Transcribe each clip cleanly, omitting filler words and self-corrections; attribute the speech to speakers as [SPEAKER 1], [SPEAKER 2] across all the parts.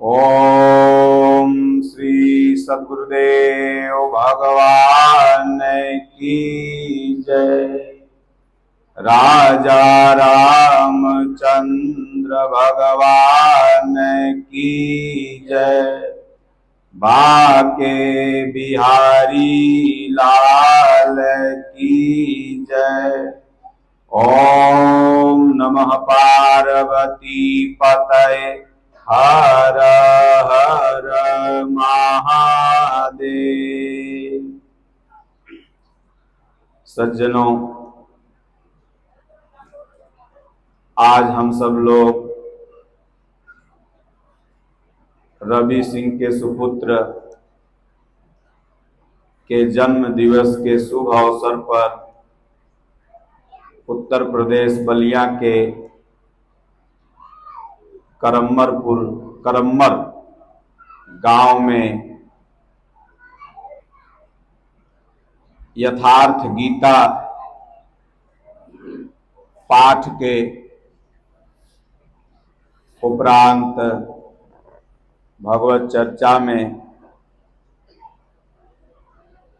[SPEAKER 1] ओम श्री सद्गुरुदेव भगवान की जय। राजा रामचंद्र भगवान की जय। बाके बिहारी लाल की जय। ओम नमः पार्वती पतये हर हर महादेव। सज्जनों, आज हम सब लोग रवि सिंह के सुपुत्र के जन्म दिवस के शुभ अवसर पर उत्तर प्रदेश बलिया के करम्मर गांव में यथार्थ गीता पाठ के उपरांत भगवत चर्चा में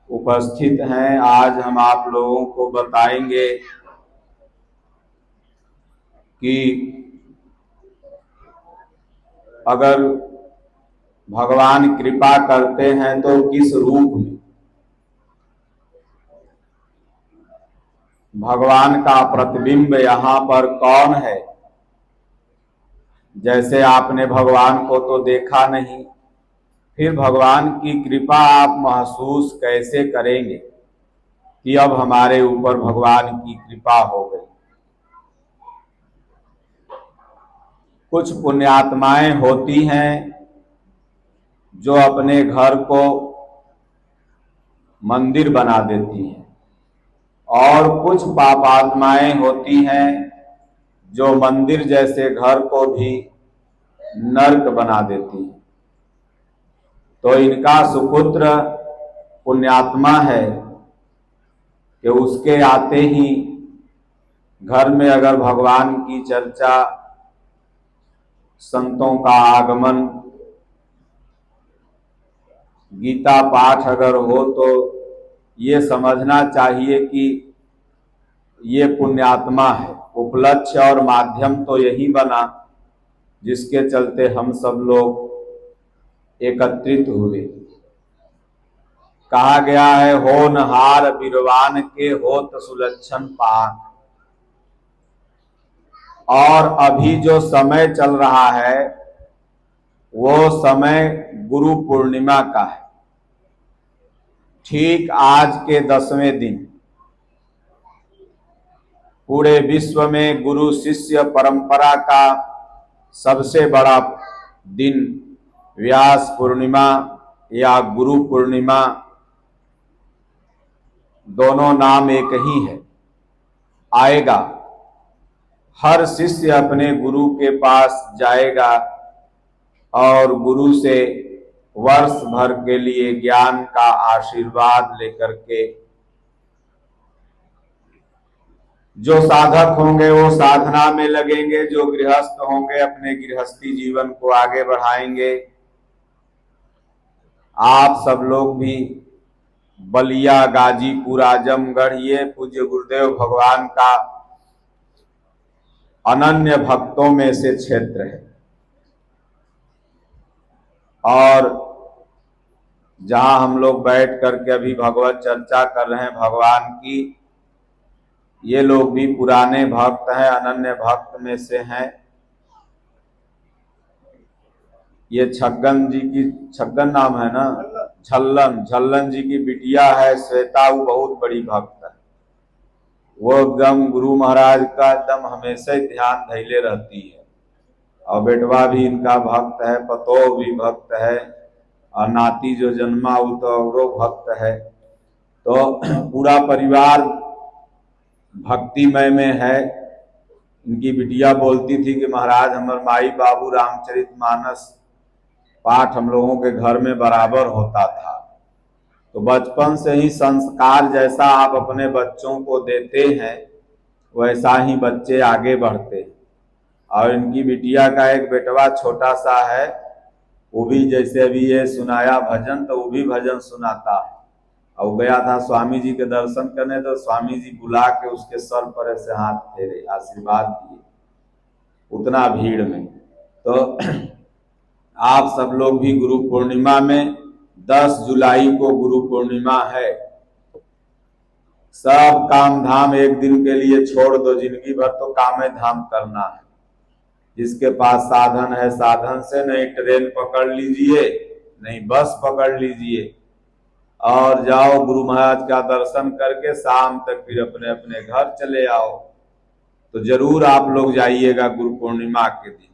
[SPEAKER 1] उपस्थित हैं। आज हम आप लोगों को बताएंगे कि अगर भगवान कृपा करते हैं तो किस रूप में भगवान का प्रतिबिंब यहाँ पर कौन है। जैसे आपने भगवान को तो देखा नहीं, फिर भगवान की कृपा आप महसूस कैसे करेंगे कि अब हमारे ऊपर भगवान की कृपा हो गई। कुछ पुण्यात्माएं होती हैं जो अपने घर को मंदिर बना देती हैं, और कुछ पापात्माएं होती हैं जो मंदिर जैसे घर को भी नर्क बना देती हैं। तो इनका सुपुत्र पुण्यात्मा है कि उसके आते ही घर में अगर भगवान की चर्चा, संतों का आगमन, गीता पाठ अगर हो तो ये समझना चाहिए कि ये पुण्यात्मा है। उपलक्ष्य और माध्यम तो यही बना जिसके चलते हम सब लोग एकत्रित हुए। कहा गया है, होनहार बिरवान के होत सुलक्षण पान। और अभी जो समय चल रहा है वो समय गुरु पूर्णिमा का है। ठीक आज के 10वें दिन पूरे विश्व में गुरु शिष्य परंपरा का सबसे बड़ा दिन व्यास पूर्णिमा या गुरु पूर्णिमा, दोनों नाम एक ही है, आएगा। हर शिष्य अपने गुरु के पास जाएगा और गुरु से वर्ष भर के लिए ज्ञान का आशीर्वाद लेकर के, जो साधक होंगे वो साधना में लगेंगे, जो गृहस्थ होंगे अपने गृहस्थी जीवन को आगे बढ़ाएंगे। आप सब लोग भी बलिया, गाजीपुर, आजमगढ़, ये पूज्य गुरुदेव भगवान का अनन्य भक्तों में से क्षेत्र है। और जहां हम लोग बैठ करके अभी भगवत चर्चा कर रहे हैं भगवान की, ये लोग भी पुराने भक्त हैं, अनन्य भक्त में से हैं। ये छगन नाम है ना, झल्लन जी की बिटिया है श्वेता, वो बहुत बड़ी भक्त है। वो एकदम गुरु महाराज का एकदम हमेशा ही ध्यान धैले रहती है। और बेटवा भी इनका भक्त है, पतोह भी भक्त है, और नाती जो जन्मा वो तो वो भक्त है। तो पूरा परिवार भक्तिमय में है। इनकी बिटिया बोलती थी कि महाराज हमारे माई बाबू रामचरितमानस पाठ हम लोगों के घर में बराबर होता था। तो बचपन से ही संस्कार जैसा आप अपने बच्चों को देते हैं वैसा ही बच्चे आगे बढ़ते हैं। और इनकी बिटिया का एक बेटवा छोटा सा है, वो भी जैसे अभी ये सुनाया भजन, तो वो भी भजन सुनाता है। और गया था स्वामी जी के दर्शन करने, तो स्वामी जी बुला के उसके सर पर ऐसे हाथ फेरे, आशीर्वाद दिए उतना भीड़ में। तो आप सब लोग भी गुरु पूर्णिमा में, 10 जुलाई को गुरु पूर्णिमा है, सब काम धाम एक दिन के लिए छोड़ दो, जिंदगी भर तो काम धाम करना है। जिसके पास साधन है साधन से, नहीं ट्रेन पकड़ लीजिए, नहीं बस पकड़ लीजिए, और जाओ गुरु महाराज का दर्शन करके शाम तक फिर अपने अपने घर चले आओ। तो जरूर आप लोग जाइएगा गुरु पूर्णिमा के दिन।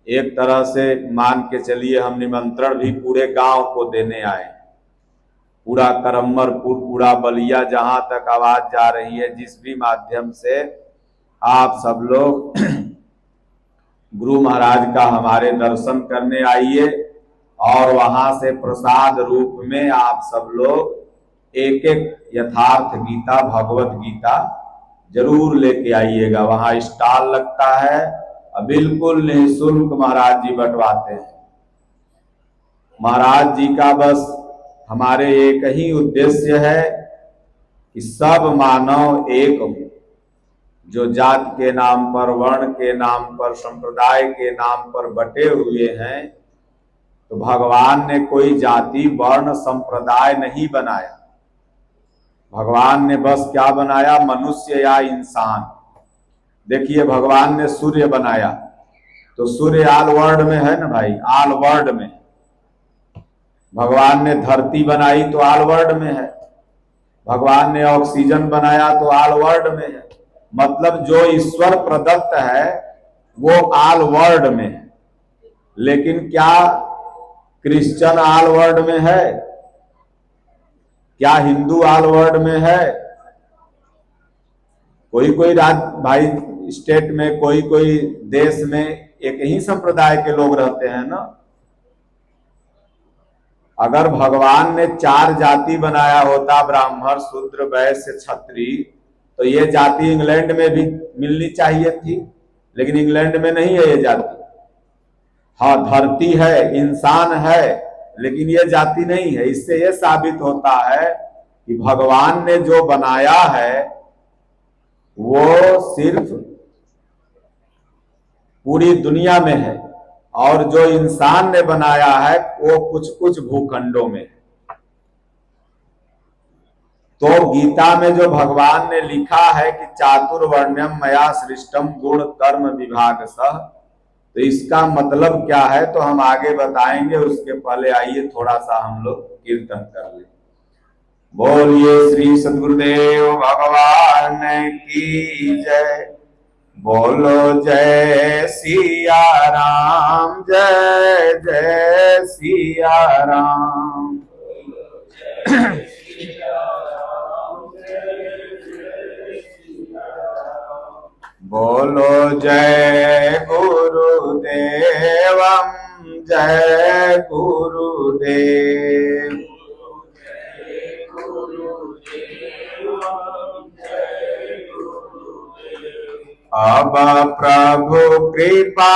[SPEAKER 1] एक तरह से मान के चलिए हम निमंत्रण भी पूरे गांव को देने आए, पूरा करम्मरपुर, पूरा बलिया, जहां तक आवाज जा रही है, जिस भी माध्यम से आप सब लोग गुरु महाराज का हमारे दर्शन करने आइए, और वहां से प्रसाद रूप में आप सब लोग एक एक यथार्थ गीता, भगवत गीता जरूर लेके आइएगा। वहां स्टॉल लगता है, बिल्कुल निःशुल्क महाराज जी बंटवाते हैं। महाराज जी का बस हमारे एक ही उद्देश्य है कि सब मानव एक हो। जो जात के नाम पर, वर्ण के नाम पर, संप्रदाय के नाम पर बटे हुए हैं, तो भगवान ने कोई जाति, वर्ण, संप्रदाय नहीं बनाया। भगवान ने बस क्या बनाया? मनुष्य या इंसान। देखिए भगवान ने सूर्य बनाया, तो सूर्य ऑल वर्ल्ड में है ना भाई, ऑल वर्ल्ड में। भगवान ने धरती बनाई तो ऑल वर्ल्ड में है। भगवान ने ऑक्सीजन बनाया तो ऑल वर्ल्ड में है। मतलब जो ईश्वर प्रदत्त है वो ऑल वर्ल्ड में है। लेकिन क्या क्रिश्चियन ऑल वर्ल्ड में है? क्या हिंदू ऑल वर्ल्ड में है? कोई कोई राज्य भाई, स्टेट में, कोई कोई देश में एक ही संप्रदाय के लोग रहते हैं ना। अगर भगवान ने 4 जाति बनाया होता, ब्राह्मण, शूद्र, वैश्य, क्षत्रिय, तो ये जाति इंग्लैंड में भी मिलनी चाहिए थी, लेकिन इंग्लैंड में नहीं है ये जाति। हाँ, धरती है, इंसान है, लेकिन ये जाति नहीं है। इससे ये साबित होता है कि भगवान ने जो बनाया है वो सिर्फ पूरी दुनिया में है, और जो इंसान ने बनाया है वो कुछ कुछ भूखंडों में है। तो गीता में जो भगवान ने लिखा है कि चातुर्वर्ण्यम मया सृष्टम गुण कर्म विभाग सह, तो इसका मतलब क्या है तो हम आगे बताएंगे। उसके पहले आइए थोड़ा सा हम लोग कीर्तन कर ले। बोलिए श्री सद्गुरुदेव भगवान की जय। बोलो जय सिया राम, जय जय सिया राम। बोलो जय गुरुदेवम, जय गुरुदेव। अब प्रभु कृपा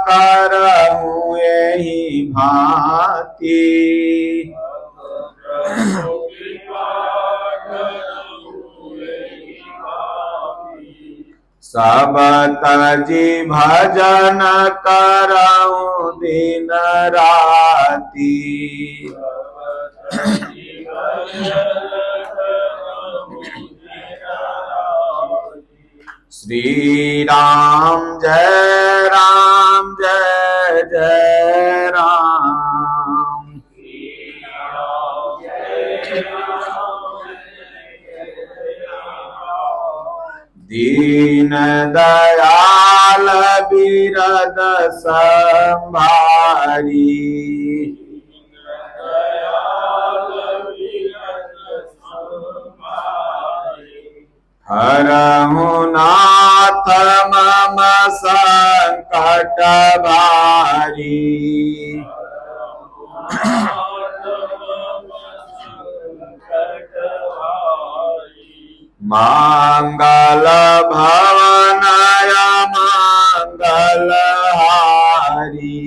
[SPEAKER 1] करहु यही भांति, सब तजी भजन करहु दिन राति। श्री राम जय राम, जय जय राम। दीन दयाल बिरद संभारी, हरहु नाथ मम संकट भारी। मंगल भवनय मंगल हारी,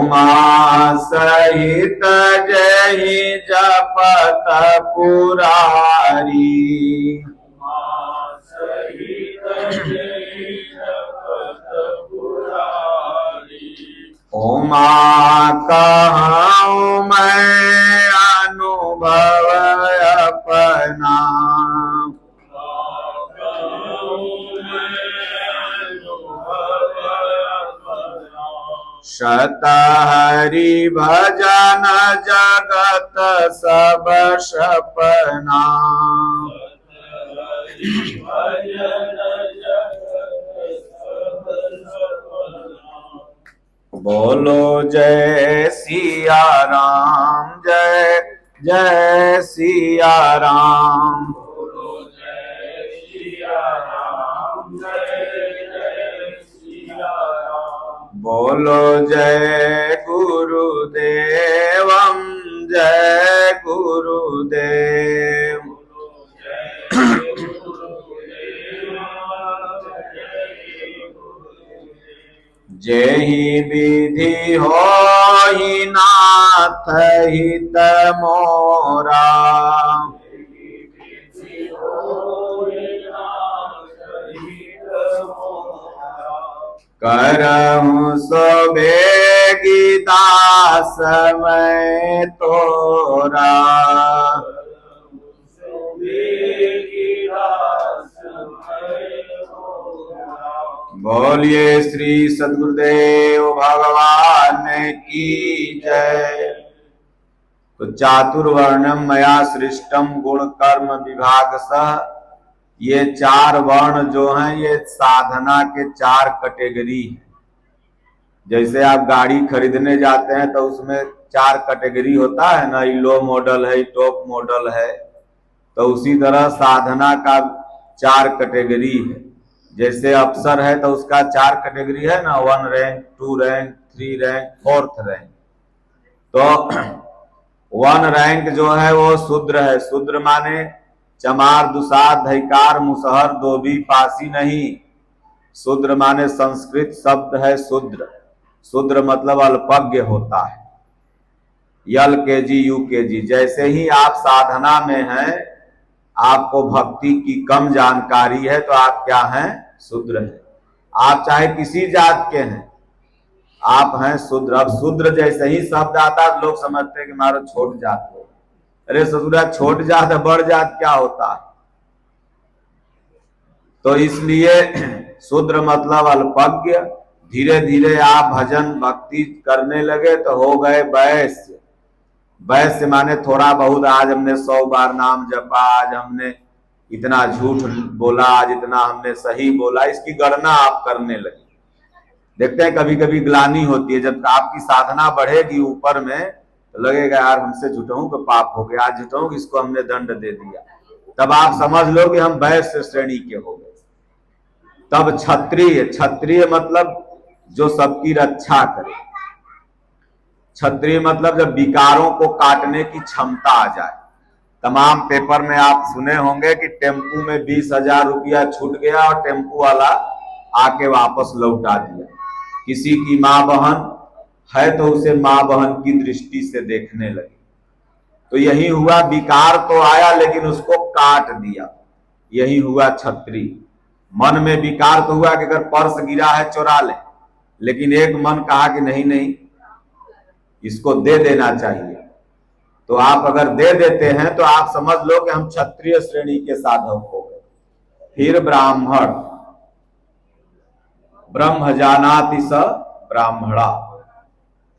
[SPEAKER 1] उमा सहित जहि जपत पुरारी। उमा कहूँ मैं अनुभव अपना। शत हरि भजन जगत सब सपना। बोलो जय सिया राम, जय जय सिया राम। बोलो जय सिया राम, जय जय सिया राम। बोलो जय गुरुदेवम, जय गुरुदेव। जेहि विधि होहि नाथ हित मोरा। करहूँ सो बेगी दास मैं तोरा। बोलिए श्री सद्गुरुदेव भगवान की जय। तो चातुर्वर्णम मया सृष्टम गुण कर्म विभाग सह, ये 4 वर्ण जो हैं ये साधना के 4 कैटेगरी हैं। जैसे आप गाड़ी खरीदने जाते हैं तो उसमें 4 कैटेगरी होता है ना, लो मॉडल है, टॉप मॉडल है। तो उसी तरह साधना का 4 कैटेगरी है। जैसे अफसर है तो उसका 4 कैटेगरी है ना, 1 rank, 2 rank, 3 rank, 4th rank. तो 1 रैंक जो है वो शूद्र है। शूद्र माने चमार दुसाध धैकार मुसहर धोबी पासी नहीं। शूद्र माने संस्कृत शब्द है शूद्र। शूद्र मतलब अल्पज्ञ होता है। LKG UKG। जैसे ही आप साधना में हैं, आपको भक्ति की कम जानकारी है तो आप क्या हैं? शूद्र हैं। आप चाहे किसी जात के हैं, आप हैं शूद्र। अब शूद्र जैसे ही शब्द आता है लोग समझते हैं कि मारो छोट जात हो। अरे ससुरा, छोट जात बड़ जात क्या होता है? तो इसलिए शूद्र मतलब अल्पज्ञ। धीरे धीरे आप भजन भक्ति करने लगे तो हो गए वैश्य। वैश्य माने थोड़ा बहुत, आज हमने 100 बार नाम जपा, आज हमने इतना झूठ बोला, आज इतना हमने सही बोला, इसकी गणना आप करने लगे। देखते हैं कभी कभी ग्लानि होती है, जब आपकी साधना बढ़ेगी ऊपर में तो लगेगा यार हमसे झूठों का पाप हो गया, आज झूठों इसको हमने दंड दे दिया। तब आप समझ लो कि हम वैश्य श्रेणी के हो गए। तब क्षत्रिय। क्षत्रिय मतलब जो सबकी रक्षा करे। क्षत्रिय मतलब जब विकारों को काटने की क्षमता आ जाए। तमाम पेपर में आप सुने होंगे कि टेम्पू में 20,000 रुपया छूट गया और टेम्पू वाला आके वापस लौटा दिया। किसी की माँ बहन है तो उसे माँ बहन की दृष्टि से देखने लगे। तो यही हुआ, विकार तो आया लेकिन उसको काट दिया। यही हुआ क्षत्रिय। मन में विकार तो हुआ कि अगर पर्स गिरा है चुरा ले, लेकिन एक मन कहा कि नहीं नहीं इसको दे देना चाहिए। तो आप अगर दे देते हैं तो आप समझ लो कि हम क्षत्रिय श्रेणी के साधक हो गए। फिर ब्राह्मण। ब्रह्म जानाति स ब्राह्मणा।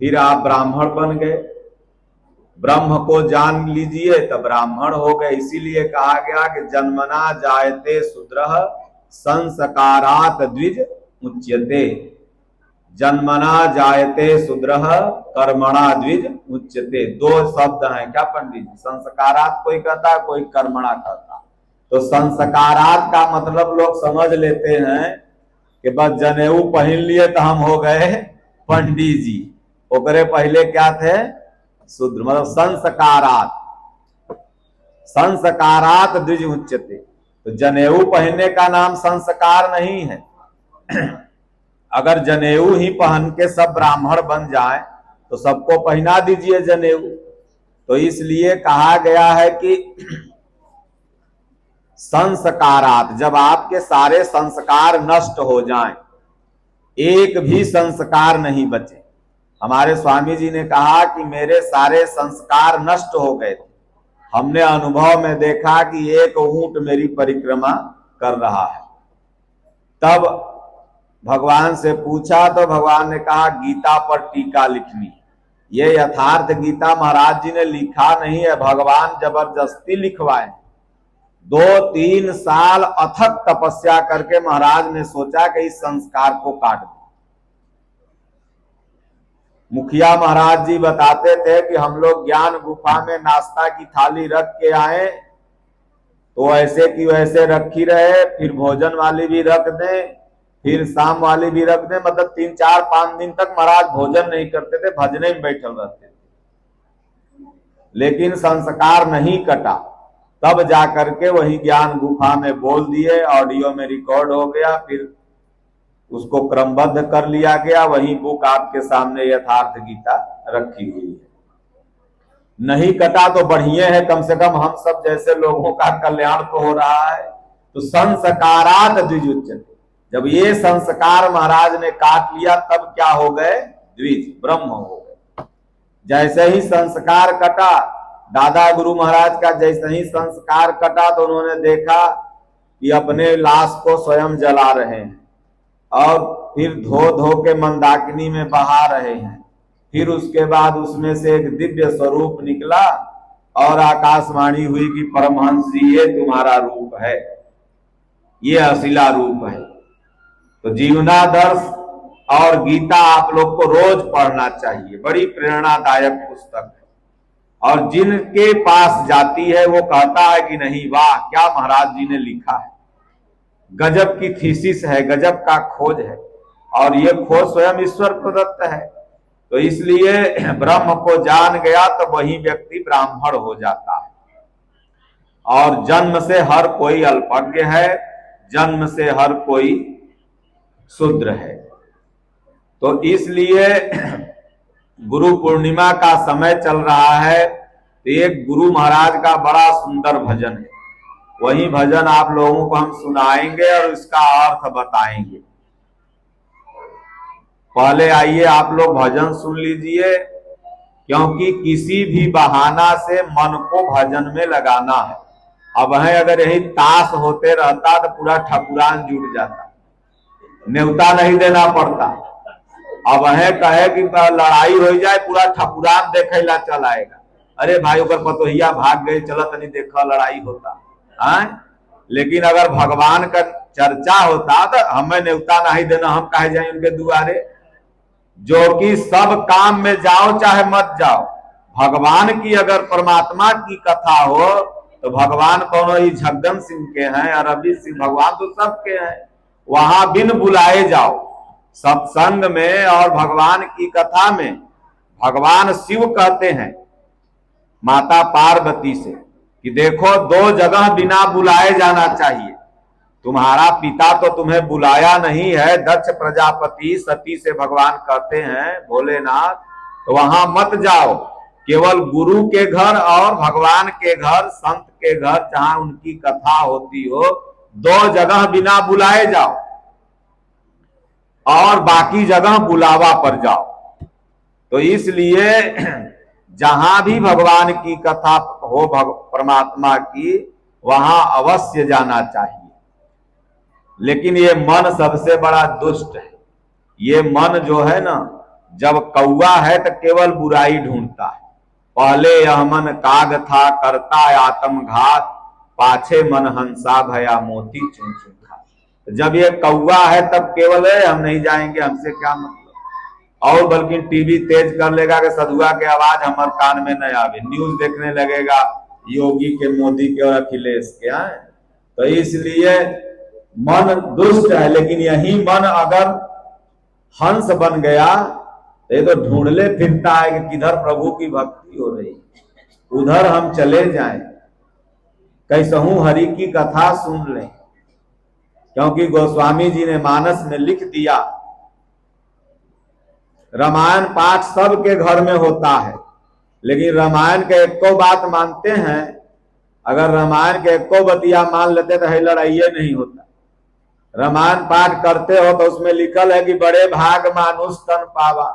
[SPEAKER 1] फिर आप ब्राह्मण बन गए। ब्रह्म को जान लीजिए तो ब्राह्मण हो गए। इसीलिए कहा गया कि जन्मना जायते शूद्रः संस्कारात् द्विज उच्यते। जन्मना जायते शूद्रः कर्मणा द्विज उच्यते। 2 शब्द हैं क्या पंडित जी? संस्कारात् कोई कहता है, कोई कर्मणा कहता है। तो संस्कारात् का मतलब लोग समझ लेते हैं कि बस जनेऊ पहन लिए तो हम हो गए पंडित जी। ओकरे पहले क्या थे? शूद्र। मतलब संस्कारात्। संस्कारात् द्विज उच्यते। तो जनेऊ पहनने का नाम संस्कार नहीं है। अगर जनेऊ ही पहन के सब ब्राह्मण बन जाए तो सबको पहना दीजिए जनेऊ। तो इसलिए कहा गया है कि संस्कारात, जब आपके सारे संस्कार नष्ट हो जाएं, एक भी संस्कार नहीं बचे। हमारे स्वामी जी ने कहा कि मेरे सारे संस्कार नष्ट हो गए थे, हमने अनुभव में देखा कि एक ऊंट मेरी परिक्रमा कर रहा है। तब भगवान से पूछा तो भगवान ने कहा गीता पर टीका लिखनी। ये यथार्थ गीता महाराज जी ने लिखा नहीं है, भगवान जबरदस्ती लिखवाए। 2-3 साल अथक तपस्या करके महाराज ने सोचा कि इस संस्कार को काट दो। मुखिया महाराज जी बताते थे कि हम लोग ज्ञान गुफा में नाश्ता की थाली रख के आए तो ऐसे की वैसे रखी रहे, फिर भोजन वाली भी रख दें, फिर शाम वाली भी रख दें। मतलब 3-4-5 दिन तक महाराज भोजन नहीं करते थे, भजने में बैठल रहते थे, लेकिन संस्कार नहीं कटा। तब जाकर के वही ज्ञान गुफा में बोल दिए, ऑडियो में रिकॉर्ड हो गया, फिर उसको क्रमबद्ध कर लिया गया। वही बुक आपके सामने यथार्थ गीता रखी हुई है। नहीं कटा तो बढ़िया है, कम से कम हम सब जैसे लोगों का कल्याण तो हो रहा है। तो संस्कारात द्विजुच्यते, जब ये संस्कार महाराज ने काट लिया तब क्या हो गए? द्विज, ब्रह्म हो गए। जैसे ही संस्कार कटा, दादा गुरु महाराज का जैसे ही संस्कार कटा तो उन्होंने देखा कि अपने लाश को स्वयं जला रहे हैं और फिर धो धो के मंदाकिनी में बहा रहे हैं। फिर उसके बाद उसमें से एक दिव्य स्वरूप निकला और आकाशवाणी हुई कि परमहंस जी ये तुम्हारा रूप है, ये अशिला रूप है। तो जीवनादर्श और गीता आप लोग को रोज पढ़ना चाहिए, बड़ी प्रेरणादायक पुस्तक है। और जिनके पास जाती है वो कहता है कि नहीं वाह क्या महाराज जी ने लिखा है, गजब की थीसिस है, गजब का खोज है। और ये खोज स्वयं ईश्वर प्रदत्त है। तो इसलिए ब्रह्म को जान गया तो वही व्यक्ति ब्राह्मण हो जाता है। और जन्म से हर कोई अल्पज्ञ है, जन्म से हर कोई शूद्र है। तो इसलिए गुरु पूर्णिमा का समय चल रहा है, तो एक गुरु महाराज का बड़ा सुंदर भजन है, वही भजन आप लोगों को हम सुनाएंगे और इसका अर्थ बताएंगे। पहले आइए आप लोग भजन सुन लीजिए, क्योंकि किसी भी बहाना से मन को भजन में लगाना है। अब है अगर यही ताश होते रहता तो पूरा ठकुरान जुट जाता, न्योता नहीं देना पड़ता। अब है कहे कि लड़ाई हो जाए पूरा ठकुरान देखे ला चल आएगा, अरे भाई ओकर पतोहिया भाग गए, चलो तनी देखा लड़ाई होता है। लेकिन अगर भगवान का चर्चा होता तो हमें न्योता नहीं देना, हम कहे जाए उनके दुआरे। जो कि सब काम में जाओ चाहे मत जाओ, भगवान की अगर परमात्मा की कथा हो तो भगवान कौन ही झग्गन सिंह के हैं, अरबी सिंह, भगवान तो सबके हैं। वहां बिन बुलाए जाओ सत्संग में और भगवान की कथा में। भगवान शिव कहते हैं माता पार्वती से कि देखो 2 जगह बिना बुलाए जाना चाहिए। तुम्हारा पिता तो तुम्हें बुलाया नहीं है, दक्ष प्रजापति सती से भगवान कहते हैं भोलेनाथ, तो वहां मत जाओ। केवल गुरु के घर और भगवान के घर, संत के घर जहां उनकी कथा होती हो, 2 जगह बिना बुलाए जाओ और बाकी जगह बुलावा पर जाओ। तो इसलिए जहां भी भगवान की कथा हो परमात्मा की, वहां अवश्य जाना चाहिए। लेकिन ये मन सबसे बड़ा दुष्ट है। ये मन जो है ना, जब कौवा है तो केवल बुराई ढूंढता है। पहले यह मन काग था करता आत्मघात, पाछे मन हंसा भया मोती चुन चुन खा। जब ये कौवा है तब केवल है हम नहीं जाएंगे, हमसे क्या मतलब। और बल्कि टीवी तेज कर लेगा कि सधुआ के आवाज हमारे कान में न आवे, न्यूज देखने लगेगा योगी के, मोदी के और अखिलेश के। तो इसलिए मन दुष्ट है। लेकिन यही मन अगर हंस बन गया तो ये तो ढूंढले फिरता है कि किधर प्रभु की भक्ति हो रही, उधर हम चले जाएं, कैसहू हरि की कथा सुन लें। क्योंकि गोस्वामी जी ने मानस में लिख दिया रामायण पाठ सबके घर में होता है, लेकिन रामायण के एको बात मानते हैं। अगर रामायण के एको बतिया मान लेते तो है लड़ाइये नहीं होता। रामायण पाठ करते हो तो उसमें लिखल है कि बड़े भाग मानुष तन पावा,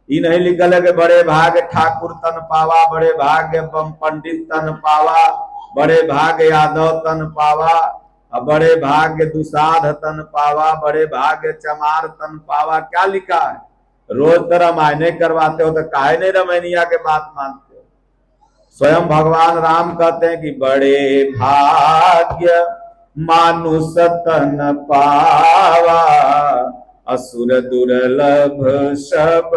[SPEAKER 1] ये नहीं लिखल है कि बड़े भाग ठाकुर तन पावा, बड़े भाग पंडित तन पावा, बड़े भाग यादव तन पावा, बड़े भाग्य दुसाध तन पावा, बड़े भाग्य चमार तन पावा। क्या लिखा है? रोज तो रामायण करवाते हो तो काहे नहीं रामायणिया के बात मानते हो? स्वयं भगवान राम कहते हैं कि बड़े भाग्य मानुष तन पावा, असुर दुर्लभ सब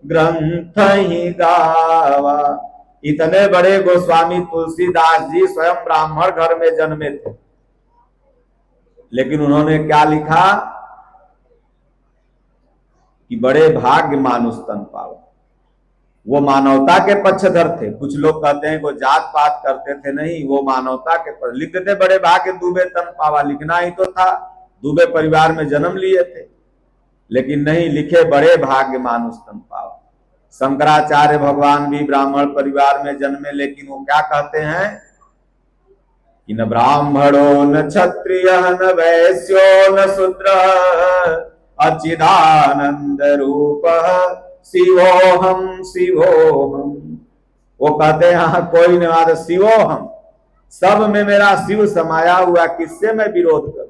[SPEAKER 1] ग्रंथ ही गावा। इतने बड़े गोस्वामी तुलसीदास जी स्वयं ब्राह्मण घर में जन्मे थे, लेकिन उन्होंने क्या लिखा कि बड़े भाग्य मानुष तन पावा। वो मानवता के पक्षधर थे। कुछ लोग कहते हैं वो जात पात करते थे, नहीं, वो मानवता के पर लिखते थे बड़े भाग्य दुबे तन पावा। लिखना ही तो था, दुबे परिवार में जन्म लिए थे, लेकिन नहीं लिखे बड़े भाग्य मानुष तन पावा। शंकराचार्य भगवान भी ब्राह्मण परिवार में जन्मे, लेकिन वो क्या कहते हैं कि न ब्राह्मणो न क्षत्रिय न वैश्यो न शूद्र अचिदानंद रूप शिवोहम शिवोहम। वो कहते हैं यहाँ कोई नहीं, शिवोहम, सब में मेरा शिव समाया हुआ, किससे मैं विरोध करूं?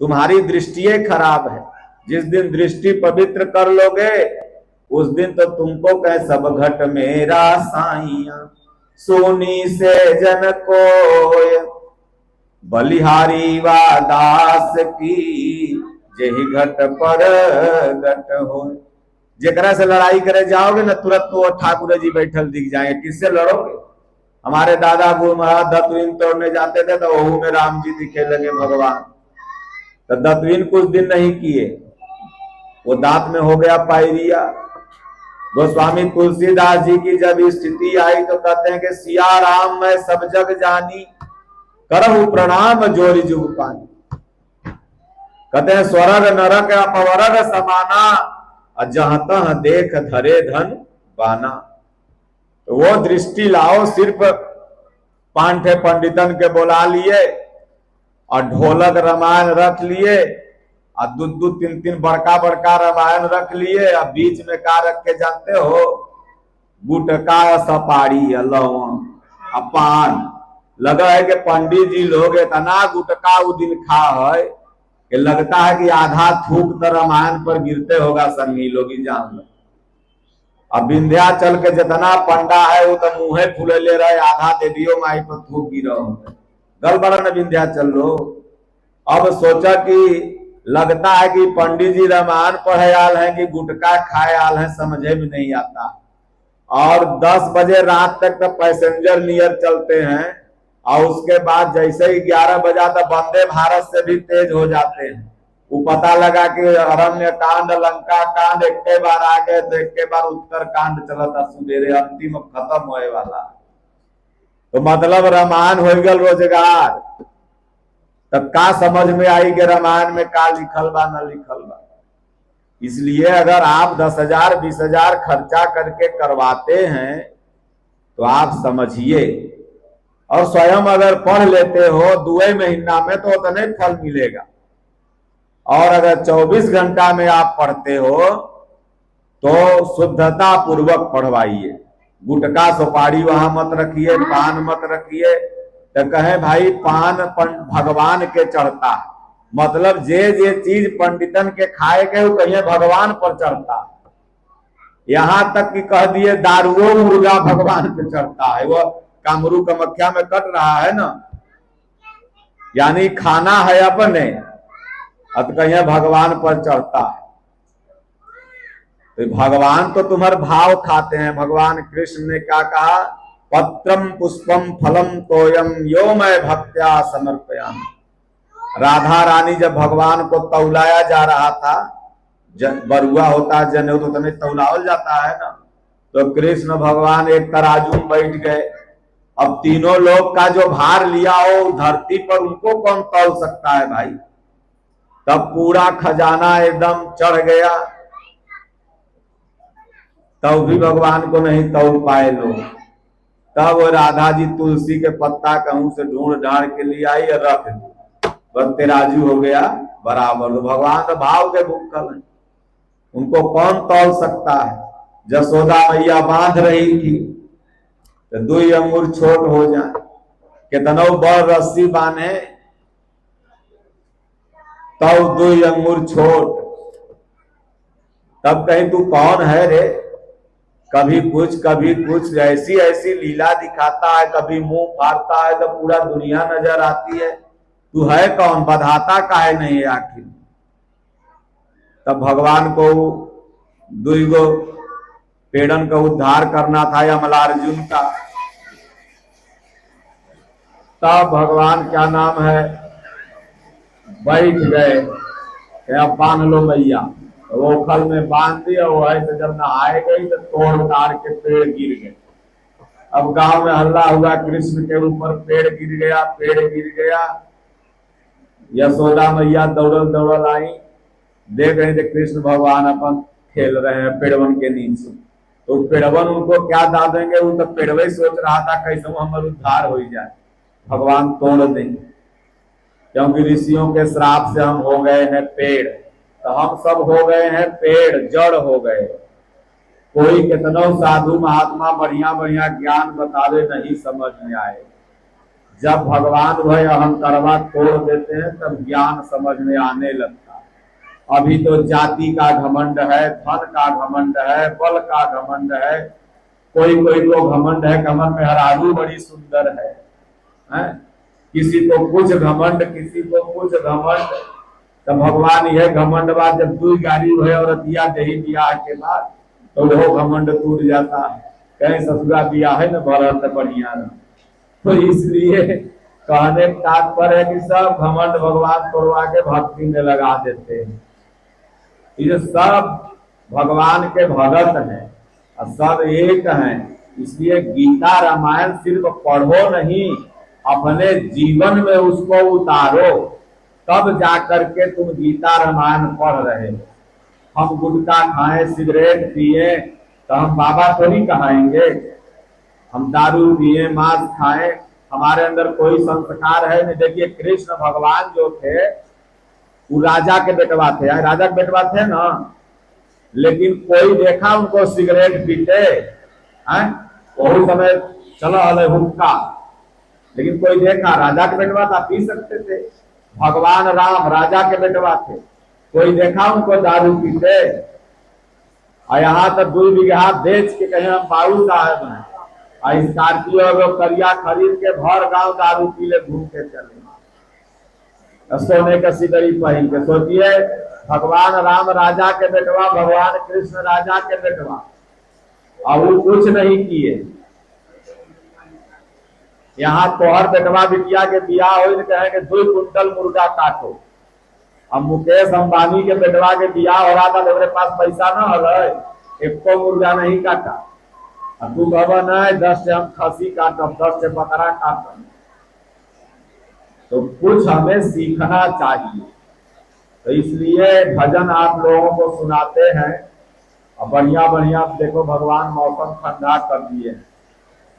[SPEAKER 1] तुम्हारी दृष्टि खराब है। जिस दिन दृष्टि पवित्र कर लोगे उस दिन तो तुमको कहे सब घट मेरा साइया, सोनी से जन कोय, बलिहारी वा दास की, जेहि घट पर घट हो। जेकरा से लड़ाई करे जाओगे ना, तुरंत तो ठाकुर जी बैठल दिख जाएंगे। किससे लड़ोगे? हमारे दादा गुरु महाराज दत्तवीन तोड़ने जाते थे तो वहू में राम जी दिखे लगे भगवान। तो दत्तवीन कुछ दिन नहीं किए, वो दांत में हो गया पायरिया। गोस्वामी तुलसीदास जी की जब स्थिति आई तो कहते हैं कि सिया राम मैं सब जग जानी, करहु प्रणाम जोरी जुग पानी। कहते हैं स्वर्ग नरक अपवर्ग समाना, जहां तह देख धरे धन बाना। तो वो दृष्टि लाओ, सिर्फ पांठे पंडितन के बुला लिए और ढोलक रामायण रख लिए और दो तीन बड़का बड़का रामायण रख लिए, और बीच में का रख के जानते हो? गुटका सपाड़ी लौंग पान। लगा है कि पंडित जी लोग इतना गुटका वो दिन खा है कि लगता है कि आधा थूक तो रामायण पर गिरते होगा। संगी लोग जान लो। अब विंध्याचल के जितना पंडा है वो तो मुंहे फूले ले रहे, आधा देवियों माई पर थूक गिरा गड़बड़ा न विंध्याचल लोग। अब सोचा कि लगता है कि पंडित जी रामायण पढ़े आल हैं कि गुटखा खाए आल हैं, समझे में नहीं आता। और 10 बजे रात तक तो पैसेंजर नियर चलते हैं, और उसके बाद जैसे ही 11 बजा तो वंदे भारत से भी तेज हो जाते हैं। वो पता लगा कि अरण्य कांड लंका कांड एक बार आ गए तो एक बार उत्तर कांड चलता सुबेरे, अंतिम खत्म होए वाला। तो मतलब रामायण हो गल रोजगार। तब का समझ में आई कि रामायण में का लिखल बा न लिखल बा। इसलिए अगर आप 10,000 20,000 खर्चा करके करवाते हैं तो आप समझिए, और स्वयं अगर पढ़ लेते हो 2 महीना में तो उतने फल मिलेगा। और अगर 24 घंटा में आप पढ़ते हो तो शुद्धता पूर्वक पढ़वाइए। गुटखा सुपारी वहां मत रखिए, पान मत रखिए। तो कहे भाई पान भगवान के चढ़ता, मतलब जे चीज पंडितन के खाए के वो कहिए भगवान पर चढ़ता। यहां तक कि कह दिए दारुओ मुर्गा भगवान पे चढ़ता है। वो कामरू कामाख्या में कट रहा है ना, यानी खाना है अपने, अब कहिए भगवान पर चढ़ता है। तो भगवान तो तुम्हारे भाव खाते हैं। भगवान कृष्ण ने क्या कहा? पत्रम पुष्पम फलम तोयम यो मैं भक्त्या समर्पयामि। राधा रानी जब भगवान को तौलाया जा रहा था, बरुआ होता है जनेऊ तो तुम्हें तौलावल जाता है ना, तो कृष्ण भगवान एक तराजू में बैठ गए। अब तीनों लोग का जो भार लिया हो धरती पर, उनको कौन तौल सकता है भाई? तब पूरा खजाना एकदम चढ़ गया। तब भी भगवान को नहीं तोड़ पाए लोग। तब राधा जी तुलसी के पत्ता कहूं से ढूंढ ढांड के लिए आई और रख दी, बस तेराजू हो गया बराबर। तो भगवान तो भाव के भूखल है, उनको कौन तौल सकता है। जसोदा मैया बांध रही थी तो 2 अंगूर छोट हो जाए, कितनो बड़ रस्सी बांधे तब 2 अंगूर छोट। तब कहीं तू कौन है रे, कभी कुछ ऐसी ऐसी लीला दिखाता है, कभी मुंह फाड़ता है तो पूरा दुनिया नजर आती है। तू है कौन, बधाता काहे नहीं है आखिर। तब भगवान को 2 पेड़न का उद्धार करना था यमलार्जुन का। तब भगवान क्या नाम है बैठ गए, अब बांध लो मैया। वो खल में बांध दिया, वो है तो जब नहाए गई तो तोड़ ताड़ के पेड़ गिर गए। अब गांव में हल्ला हुआ, कृष्ण के ऊपर पेड़ गिर गया, पेड़ गिर गया। यशोदा मैया दौड़ल दौड़ल आई, देख रहे थे कृष्ण भगवान अपन खेल रहे हैं पेड़वन के नीचे। तो पेड़वन उनको क्या दा देंगे, वो तो पेड़वे सोच रहा था कैसे हमारा उद्धार हो जाए, भगवान तोड़ देंगे। क्योंकि ऋषियों के श्राप से हम हो गए हैं पेड़, तो हम सब हो गए हैं पेड़, जड़ हो गए। कोई कितनो साधु महात्मा बढ़िया बढ़िया ज्ञान बतावे नहीं समझ में आए। जब भगवान वह अहंकारवा तोड़ देते हैं तब ज्ञान समझ में आने लगता है। अभी तो जाति का घमंड है, धन का घमंड है, बल का घमंड है, कोई कोई तो घमंड है घमंड में हरारू बड़ी सुंदर है? किसी को कुछ घमंड, किसी को कुछ घमंड। तो भगवान यह घमंड बात जब 2 गाड़ी हुए और दिया दही दिया के बाद तो वो घमंड टूट जाता है। कहीं ससुरा दिया है न भरत बढ़िया न। तो इसलिए कहने का तात्पर्य है कि सब घमंड भगवान तोड़वा के भक्ति में लगा देते हैं। ये सब भगवान के भगत हैं और सब एक हैं। इसलिए गीता रामायण सिर्फ पढ़ो नहीं, अपने जीवन में उसको उतारो, तब जाकर के तुम गीता रामायण पढ़ रहे हो। हम गुटखा खाएं, सिगरेट पिए तो हम बाबा थोड़ी कहाएंगे। हम दारू पिए, मांस खाएं, हमारे अंदर कोई संस्कार है नहीं। देखिए कृष्ण भगवान जो थे वो राजा के बेटवा थे, राजा के बेटवा थे ना, लेकिन कोई देखा उनको सिगरेट पीते हैं? वही समय चलो हले हुक्का, लेकिन कोई देखा? राजा के बेटवा था, पी सकते थे। भगवान राम राजा के बेटवा थे, कोई देखा उनको दारू पीते? और यहाँ तक 2 बीघा बेच के कहे हम बाबू साहब हैं, और स्कॉर्पियो करिया खरीद के भर गांव दारू पी ले घूम के चले, सोने का सिकड़ी पहन के। सोचिए भगवान राम राजा के बेटवा, भगवान कृष्ण राजा के बेटवा, और वो कुछ नहीं किए। यहाँ तोहर बेटवा बिटिया के बियाह हो कहेंगे 2 कुंटल मुर्गा काटो। अब मुकेश अंबानी के बेटवा के बियाह हो रहा था, मेरे पास पैसा न हो, एको मुर्गा नहीं काटा। अब तू कह नहीं 10 से हम खसी काटब, 10 से बकरा काटब। तो कुछ हमें सीखना चाहिए। तो इसलिए भजन आप लोगों को सुनाते हैं और बढ़िया बढ़िया। देखो भगवान मौसम ठंडा कर दिए,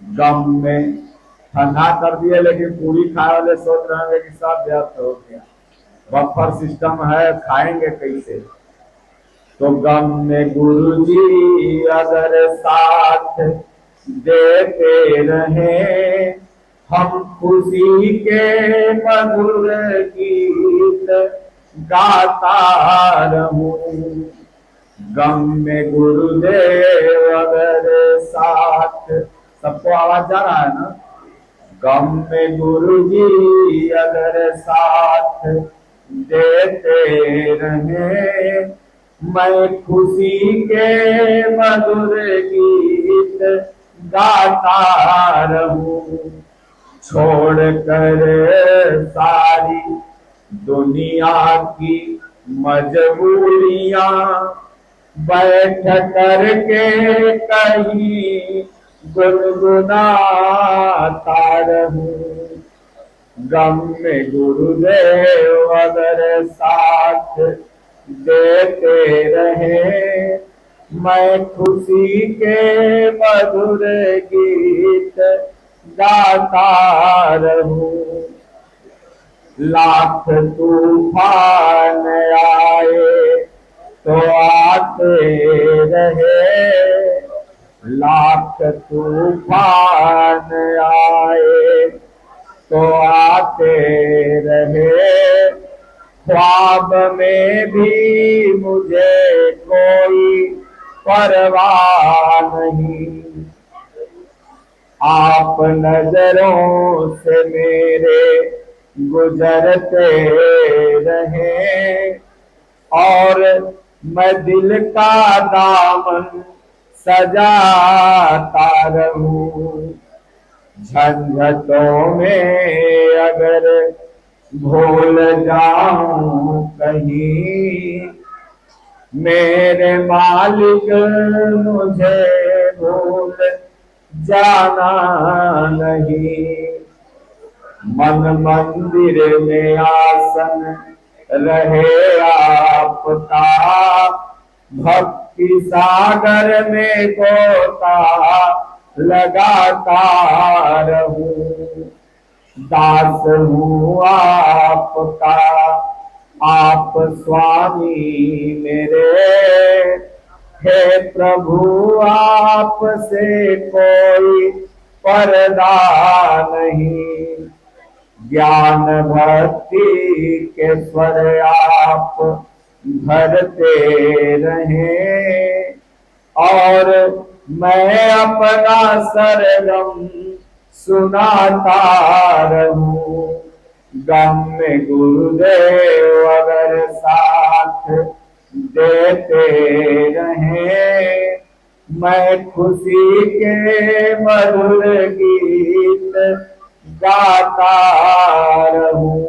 [SPEAKER 1] गम में ठंडा कर दिए, लेकिन पूरी खाए वाले सोच रहे हैं कि सब व्यर्थ हो गया, बफर सिस्टम है, खाएंगे कैसे। तो गम में गुरु जी अगर साथ देते रहे, हम खुशी के मधुर गीत गाता रहूं। गम में गुरुदेव अगर साथ, सबको आवाज जा रहा है ना? गम में गुरु जी अगर साथ देते रहे, मैं खुशी के मधुर गीत गाता रहूं। छोड़ कर सारी दुनिया की मजबूरियां, बैठ कर के कहीं गुनगुनाता रहूं। गम में गुरुदेव अगर साथ देते रहे, मैं खुशी के मधुर गीत गाता रहूं। लाख तूफान आए तो आते रहे, लाख तूफान आए तो आते रहे। ख्वाब में भी मुझे कोई परवाह नहीं, आप नजरों से मेरे गुजरते रहे और मैं दिल का दामन सजाता रहूं। झंझटों में अगर भूल जाऊं कहीं, मेरे मालिक मुझे भूल जाना नहीं। मन मंदिर में आसन रहे आपका, भक्ति सागर में गोता लगाता रहूं। दास हूँ आपका, आप स्वामी मेरे, हे प्रभु आप से कोई पर्दा नहीं। ज्ञान भक्ति के स्वर आप भरते रहें और मैं अपना सरगम सुनाता रहूं। गम में गुरुदेव अगर साथ देते रहें, मैं खुशी के मधुर गीत गाता रहूं।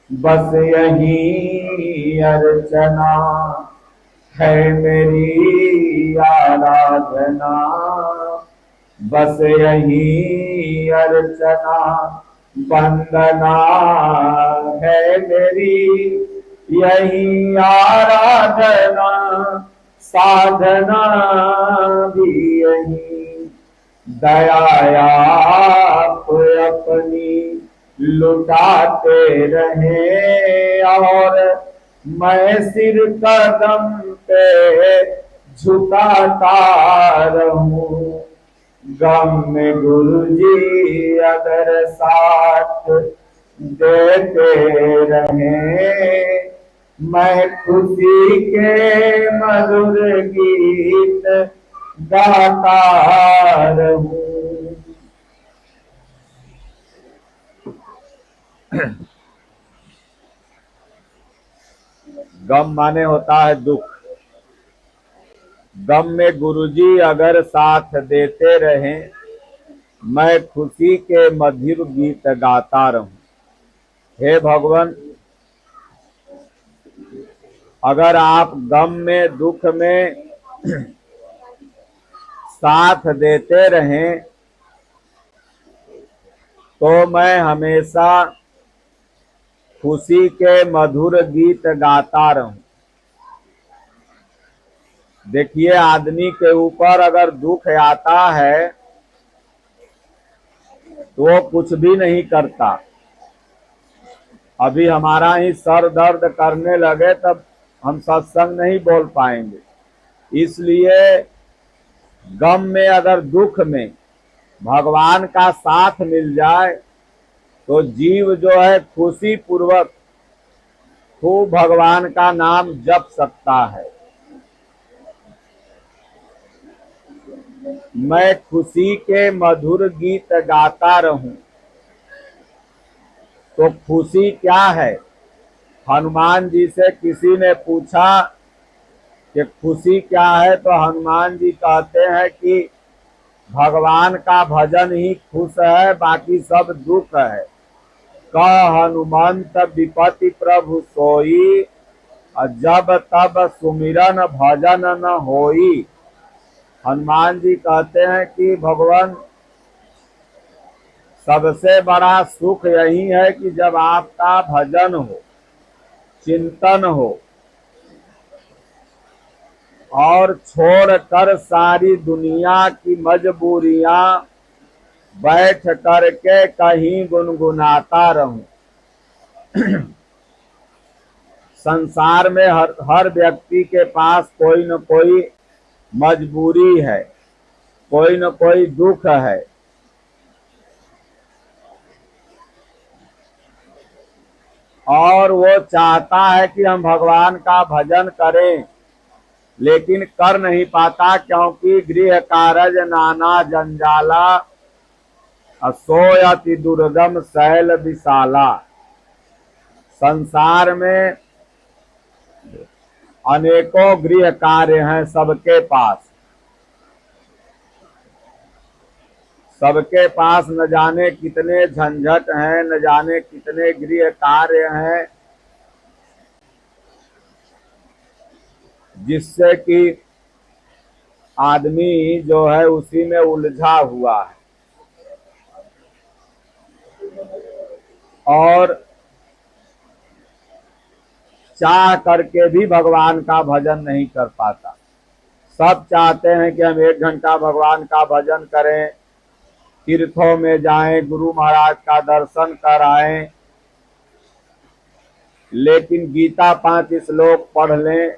[SPEAKER 1] बस यही अर्चना है मेरी आराधना, बस यही अर्चना वंदना है मेरी, यही आराधना साधना भी यही। दया आप अपनी लुटाते रहे और मैं सिर कदम पे झुकाता रहूं। गम में गुरु जी अगर साथ देते रहे, मैं खुशी के मधुर गीत गाता रहूं। गम माने होता है दुख। गम में गुरुजी अगर साथ देते रहें, मैं खुशी के मधुर गीत गाता रहूं। हे भगवान, अगर आप गम में दुख में साथ देते रहें तो मैं हमेशा खुशी के मधुर गीत गाता रहूं। देखिए, आदमी के ऊपर अगर दुख आता है तो वो कुछ भी नहीं करता। अभी हमारा ही सर दर्द करने लगे तब हम सत्संग नहीं बोल पाएंगे। इसलिए गम में अगर दुख में भगवान का साथ मिल जाए तो जीव जो है खुशी पूर्वक खूब भगवान का नाम जप सकता है। मैं खुशी के मधुर गीत गाता रहूं। तो खुशी क्या है? हनुमान जी से किसी ने पूछा कि खुशी क्या है, तो हनुमान जी कहते हैं कि भगवान का भजन ही खुश है, बाकी सब दुख है। कह हनुमंत विपति प्रभु सोई, जब तब सुमिरन भजन न होई। हनुमान जी कहते हैं कि भगवान, सबसे बड़ा सुख यही है कि जब आपका भजन हो, चिंतन हो, और छोड़कर सारी दुनिया की मजबूरियां बैठ करके कहीं गुनगुनाता रहूं। संसार में हर व्यक्ति के पास कोई न कोई मजबूरी है, कोई न कोई दुख है। और वो चाहता है कि हम भगवान का भजन करें, लेकिन कर नहीं पाता, क्योंकि गृह कारज नाना जंजाला, असोयति दुर्गम शैल विशाला। संसार में अनेकों गृह कार्य हैं सबके पास, सबके पास न जाने कितने झंझट हैं, न जाने कितने गृह कार्य हैं, जिससे कि आदमी जो है उसी में उलझा हुआ है और चाह करके भी भगवान का भजन नहीं कर पाता। सब चाहते हैं कि हम 1 घंटा भगवान का भजन करें, तीर्थों में जाएं, गुरु महाराज का दर्शन कराएं, लेकिन गीता 5 श्लोक पढ़ लें,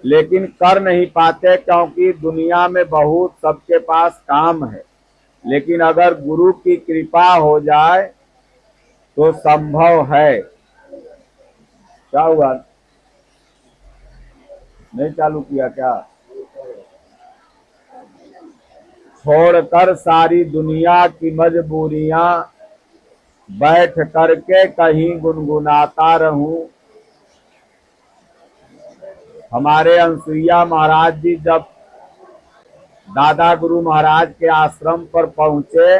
[SPEAKER 1] लेकिन कर नहीं पाते, क्योंकि दुनिया में बहुत सबके पास काम है। लेकिन अगर गुरु की कृपा हो जाए तो संभव है। क्या हुआ, नहीं चालू किया क्या? छोड़कर सारी दुनिया की मजबूरियां बैठ करके कहीं गुनगुनाता रहूं। हमारे अनसुईया महाराज जी जब दादा गुरु महाराज के आश्रम पर पहुंचे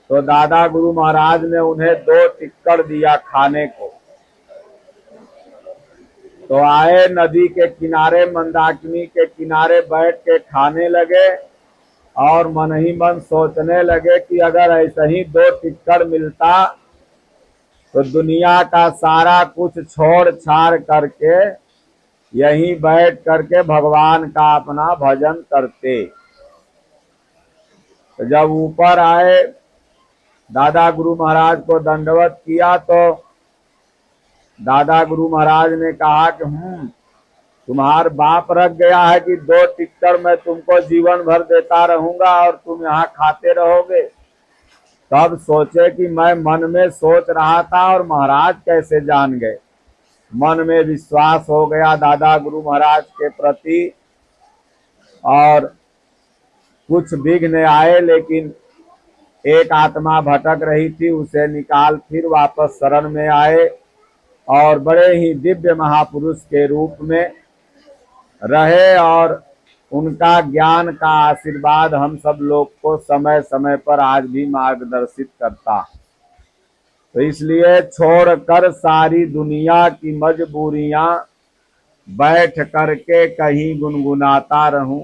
[SPEAKER 1] तो दादा गुरु महाराज ने उन्हें 2 टिक्कर दिया खाने को। तो आए, नदी के किनारे, मंदाकिनी के किनारे बैठ के खाने लगे और मन ही मन सोचने लगे कि अगर ऐसे ही 2 टिक्कर मिलता तो दुनिया का सारा कुछ छोड़ छाड़ करके यहीं बैठ करके भगवान का अपना भजन करते। तो जब ऊपर आए, दादा गुरु महाराज को दंडवत किया तो दादा गुरु महाराज ने कहा कि तुम्हार बाप रख गया है कि 2 टिक्कर मैं तुमको जीवन भर देता रहूंगा और तुम यहाँ खाते रहोगे। तब सोचे कि मैं मन में सोच रहा था और महाराज कैसे जान गए। मन में विश्वास हो गया दादा गुरु महाराज के प्रति और कुछ विघ्न आए, लेकिन एक आत्मा भटक रही थी, उसे निकाल फिर वापस शरण में आए और बड़े ही दिव्य महापुरुष के रूप में रहे। और उनका ज्ञान का आशीर्वाद हम सब लोग को समय समय पर आज भी मार्गदर्शित करता। तो इसलिए छोड़कर सारी दुनिया की मजबूरियां बैठ करके कहीं गुनगुनाता रहूं।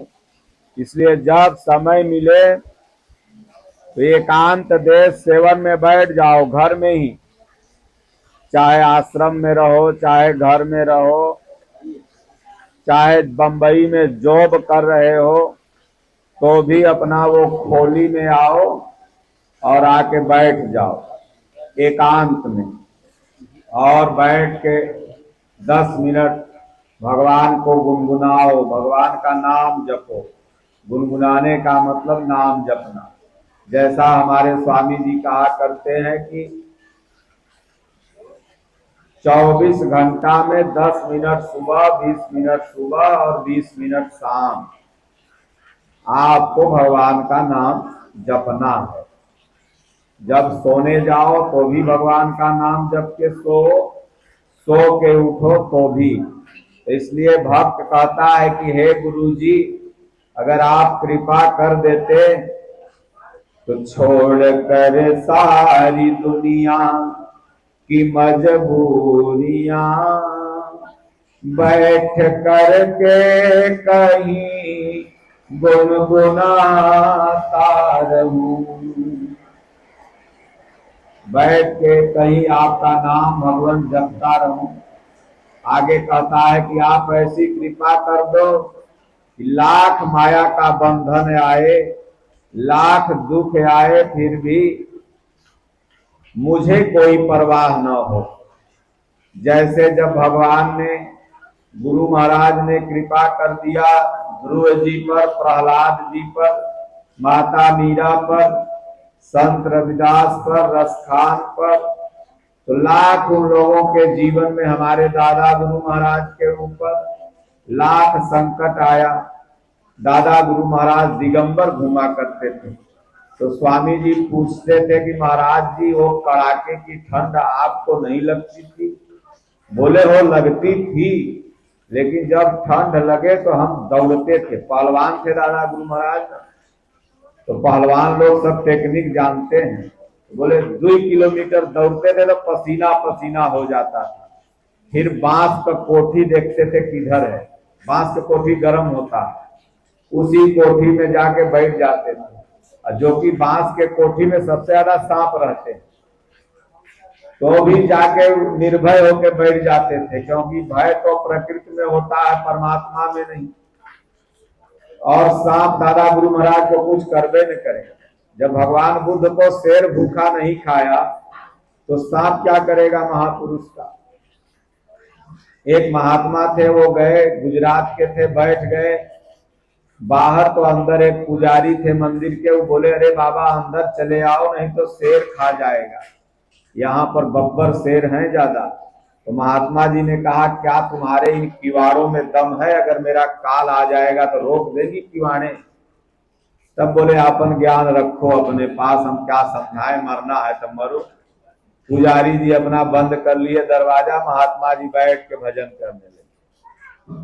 [SPEAKER 1] इसलिए जब समय मिले तो एकांत देश सेवन में बैठ जाओ, घर में ही, चाहे आश्रम में रहो, चाहे घर में रहो, चाहे बंबई में जॉब कर रहे हो, तो भी अपना वो खोली में आओ और आके बैठ जाओ एकांत में, और बैठ के 10 मिनट भगवान को गुनगुनाओ, भगवान का नाम जपो। गुनगुनाने का मतलब नाम जपना। जैसा हमारे स्वामी जी कहा करते हैं कि 24 घंटा में 10 मिनट सुबह, 20 मिनट सुबह और 20 मिनट शाम आपको भगवान का नाम जपना है। जब सोने जाओ तो भी भगवान का नाम जप के सो के उठो तो भी। इसलिए भक्त कहता है कि हे गुरुजी, अगर आप कृपा कर देते तो छोड़ कर सारी दुनिया की मजबूरियां बैठ कर के कहीं गुनगुनाता रहूं। बैठ के कहीं आपका नाम भगवान जपता रहूं। आगे कहता है कि आप ऐसी कृपा कर दो कि लाख माया का बंधन आए, लाख दुख आए, फिर भी मुझे कोई परवाह न हो। जैसे जब भगवान ने, गुरु महाराज ने कृपा कर दिया ध्रुव जी पर, प्रहलाद जी पर, माता मीरा पर, संत रविदास पर, रसखान पर, तो लाख उन लोगों के जीवन में हमारे दादा गुरु महाराज के ऊपर लाख संकट आया। दादा गुरु महाराज दिगंबर घुमा करते थे, तो स्वामी जी पूछते थे कि महाराज जी वो कड़ाके की ठंड आपको नहीं लगती थी? बोले हो लगती थी, लेकिन जब ठंड लगे तो हम दौड़ते थे। पहलवान थे दादा गुरु महाराज, तो पहलवान लोग सब टेक्निक जानते हैं। बोले 2 किलोमीटर दौड़ते थे तो पसीना पसीना हो जाता था। फिर बांस का कोठी देखते थे किधर है, बांस का कोठी गर्म होता है, उसी कोठी में जाके बैठ जाते थे। जो कि बांस के कोठी में सबसे ज्यादा सांप रहते हैं, तो भी जाके निर्भय होकर बैठ जाते थे, क्योंकि भय तो प्रकृति में होता है, परमात्मा में नहीं। और सांप दादा गुरु महाराज को कुछ करबे न करेगा। जब भगवान बुद्ध को शेर भूखा नहीं खाया तो सांप क्या करेगा महापुरुष का। एक महात्मा थे, वो गए, गुजरात के थे, बैठ गए बाहर, तो अंदर एक पुजारी थे मंदिर के, वो बोले अरे बाबा अंदर चले आओ नहीं तो शेर खा जाएगा, यहाँ पर बब्बर शेर हैं ज्यादा। तो महात्मा जी ने कहा क्या तुम्हारे इन किवाड़ों में दम है? अगर मेरा काल आ जाएगा तो रोक देगी किवाड़े? तब बोले अपन ज्ञान रखो अपने पास, हम क्या समझाएं, मरना है तो मरो। पुजारी जी अपना बंद कर लिए दरवाजा, महात्मा जी बैठ के भजन करने लगे।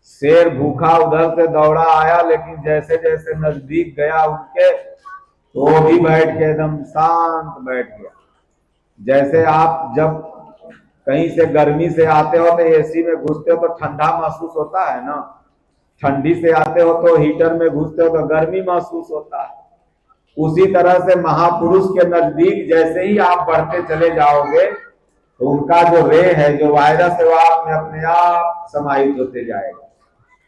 [SPEAKER 1] शेर भूखा उधर से दौड़ा आया, लेकिन जैसे जैसे नजदीक गया उनके, तो वो भी बैठ के एकदम शांत बैठ गया। जैसे आप जब कहीं से गर्मी से आते हो तो एसी में घुसते हो तो ठंडा महसूस होता है ना, ठंडी से आते हो तो हीटर में घुसते हो तो गर्मी महसूस होता है। उसी तरह से महापुरुष के नजदीक जैसे ही आप बढ़ते चले जाओगे तो उनका जो रे है, जो वायरस है, वो आप में अपने आप समाहित होते जाएगा।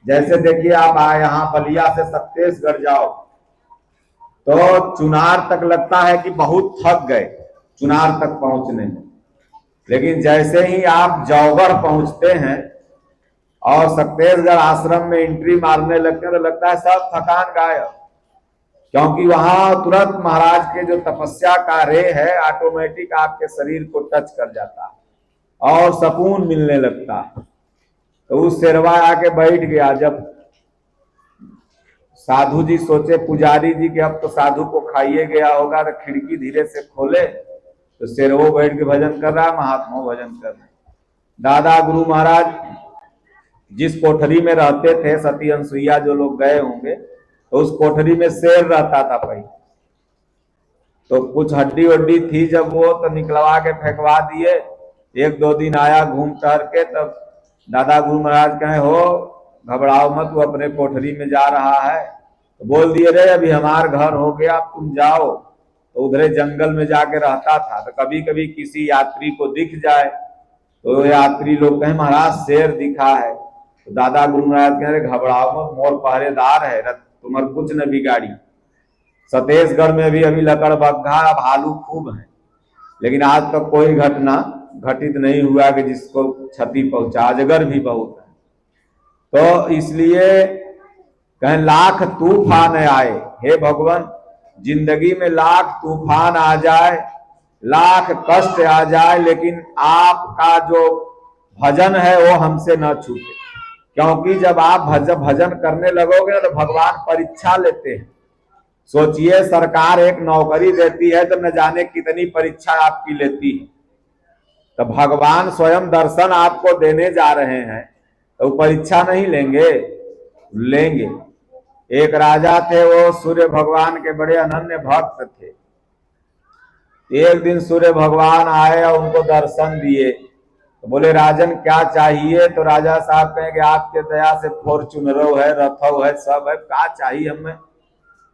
[SPEAKER 1] जैसे देखिए आप यहाँ बलिया से छत्तीसगढ़ जाओ तो चुनार तक लगता है कि बहुत थक गए चुनार तक पहुंचने में, लेकिन जैसे ही आप जौगढ़ पहुंचते हैं और छत्तीसगढ़ आश्रम में एंट्री मारने लगते हैं तो लगता है सब थकान गायब, क्योंकि वहां तुरंत महाराज के जो तपस्या का रे है ऑटोमेटिक आपके शरीर को टच कर जाता है और सुकून मिलने लगता है। तो उस शेरवा आके बैठ गया। जब साधु जी सोचे पुजारी जी के अब तो साधु को खाइए गया होगा, तो खिड़की धीरे से खोले तो शेरवो बैठ के भजन कर रहा है, महात्मा भजन कर रहे। दादा गुरु महाराज जिस कोठरी में रहते थे, सती अनसुईया जो लोग गए होंगे, तो उस कोठरी में शेर रहता था पहले। तो कुछ हड्डी वड्डी थी जब वो, तो निकलवा के फेंकवा दिए। 1-2 दिन आया घूम टहर के, तब दादा गुरु महाराज कहे हो घबराओ मत, वो अपने कोठरी में जा रहा है। तो बोल दिए रे अभी हमार घर हो गया, अब तुम जाओ। तो उधरे जंगल में जाके रहता था। तो कभी कभी किसी यात्री को दिख जाए तो यात्री लोग कहे महाराज शेर दिखा है। तो दादा गुरु महाराज कह रहे घबराओ मत, मोर पहरेदार है, तुम्हार कुछ न बिगाड़ी। छत्तीसगढ़ में भी अभी लकड़बग्घा भालू खूब है, लेकिन आज तक कोई घटना घटित नहीं हुआ कि जिसको क्षति पहुंचा। अजगर भी बहुत है। तो इसलिए कहें लाख तूफान आए, हे भगवान जिंदगी में लाख तूफान आ जाए, लाख कष्ट आ जाए, लेकिन आपका जो भजन है वो हमसे न छूटे। क्योंकि जब आप भजन करने लगोगे तो भगवान परीक्षा लेते हैं। सोचिए सरकार एक नौकरी देती है तो न जाने कितनी परीक्षा आपकी लेती है, तो भगवान स्वयं दर्शन आपको देने जा रहे हैं तो परीक्षा नहीं लेंगे? लेंगे। एक राजा थे, वो सूर्य भगवान के बड़े अनन्य भक्त थे। एक दिन सूर्य भगवान आए और उनको दर्शन दिए। तो बोले राजन क्या चाहिए? तो राजा साहब कहेंगे आपके दया से फॉर्च्यूनरो है, रथो है, सब है, क्या चाहिए हमें?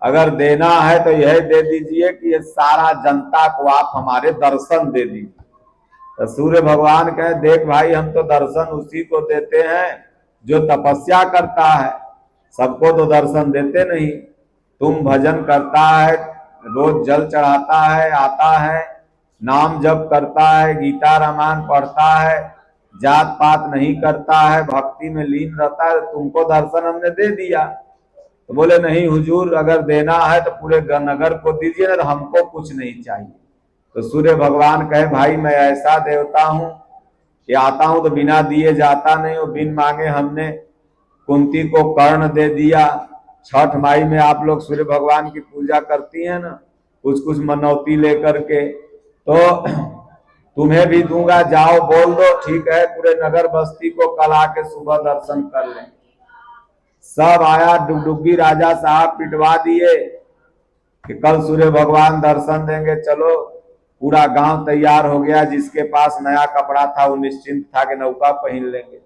[SPEAKER 1] अगर देना है तो यह दे दीजिए कि ये सारा जनता को आप हमारे दर्शन दे दीजिए। तो सूर्य भगवान कहे देख भाई हम तो दर्शन उसी को देते हैं जो तपस्या करता है, सबको तो दर्शन देते नहीं। तुम भजन करता है, रोज जल चढ़ाता है, आता है, नाम जप करता है, गीता रामायण पढ़ता है, जात पात नहीं करता है, भक्ति में लीन रहता है, तुमको दर्शन हमने दे दिया। तो बोले नहीं हुजूर, अगर देना है तो पूरे नगर को दीजिए ना, तो हमको कुछ नहीं चाहिए। तो सूर्य भगवान कहे भाई मैं ऐसा देवता हूं कि आता हूं तो बिना दिए जाता नहीं हूं। बिन मांगे हमने कुंती को कर्ण दे दिया। छठ माई में आप लोग सूर्य भगवान की पूजा करती हैं ना, कुछ कुछ मनौती लेकर के, तो तुम्हें भी दूंगा, जाओ बोल दो, ठीक है, पूरे नगर बस्ती को कल आके सुबह दर्शन कर लें। सब आया, डुगडुगी राजा साहब पिटवा दिए कि कल सूर्य भगवान दर्शन देंगे। चलो पूरा गांव तैयार हो गया, जिसके पास नया कपड़ा था वो निश्चिंत था कि नौका पहन लेंगे।